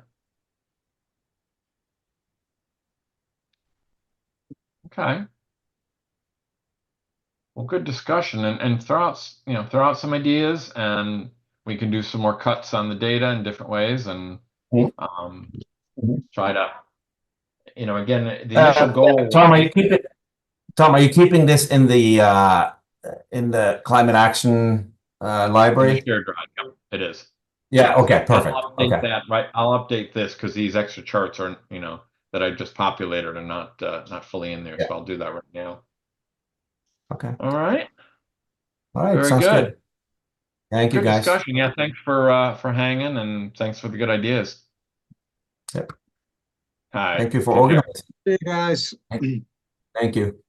Okay. Well, good discussion, and throw out some ideas, and we can do some more cuts on the data in different ways, and Mhm. try to, again, the initial goal. Tom, are you keeping this in the climate action In the library? shared drive. Yep, it is. Yeah. Okay. Perfect. I'll update Okay. that, right? I'll update this because these extra charts are, that I just populated are not fully in there. Yeah. So I'll do that right now. Okay. All right. All right. Very Sounds good. good. Thank you, Good guys. discussion. Yeah. Thanks for hanging, and thanks for the good ideas. Yep. All right. Thank you for Take care. organizing. Hey, guys. Thank you.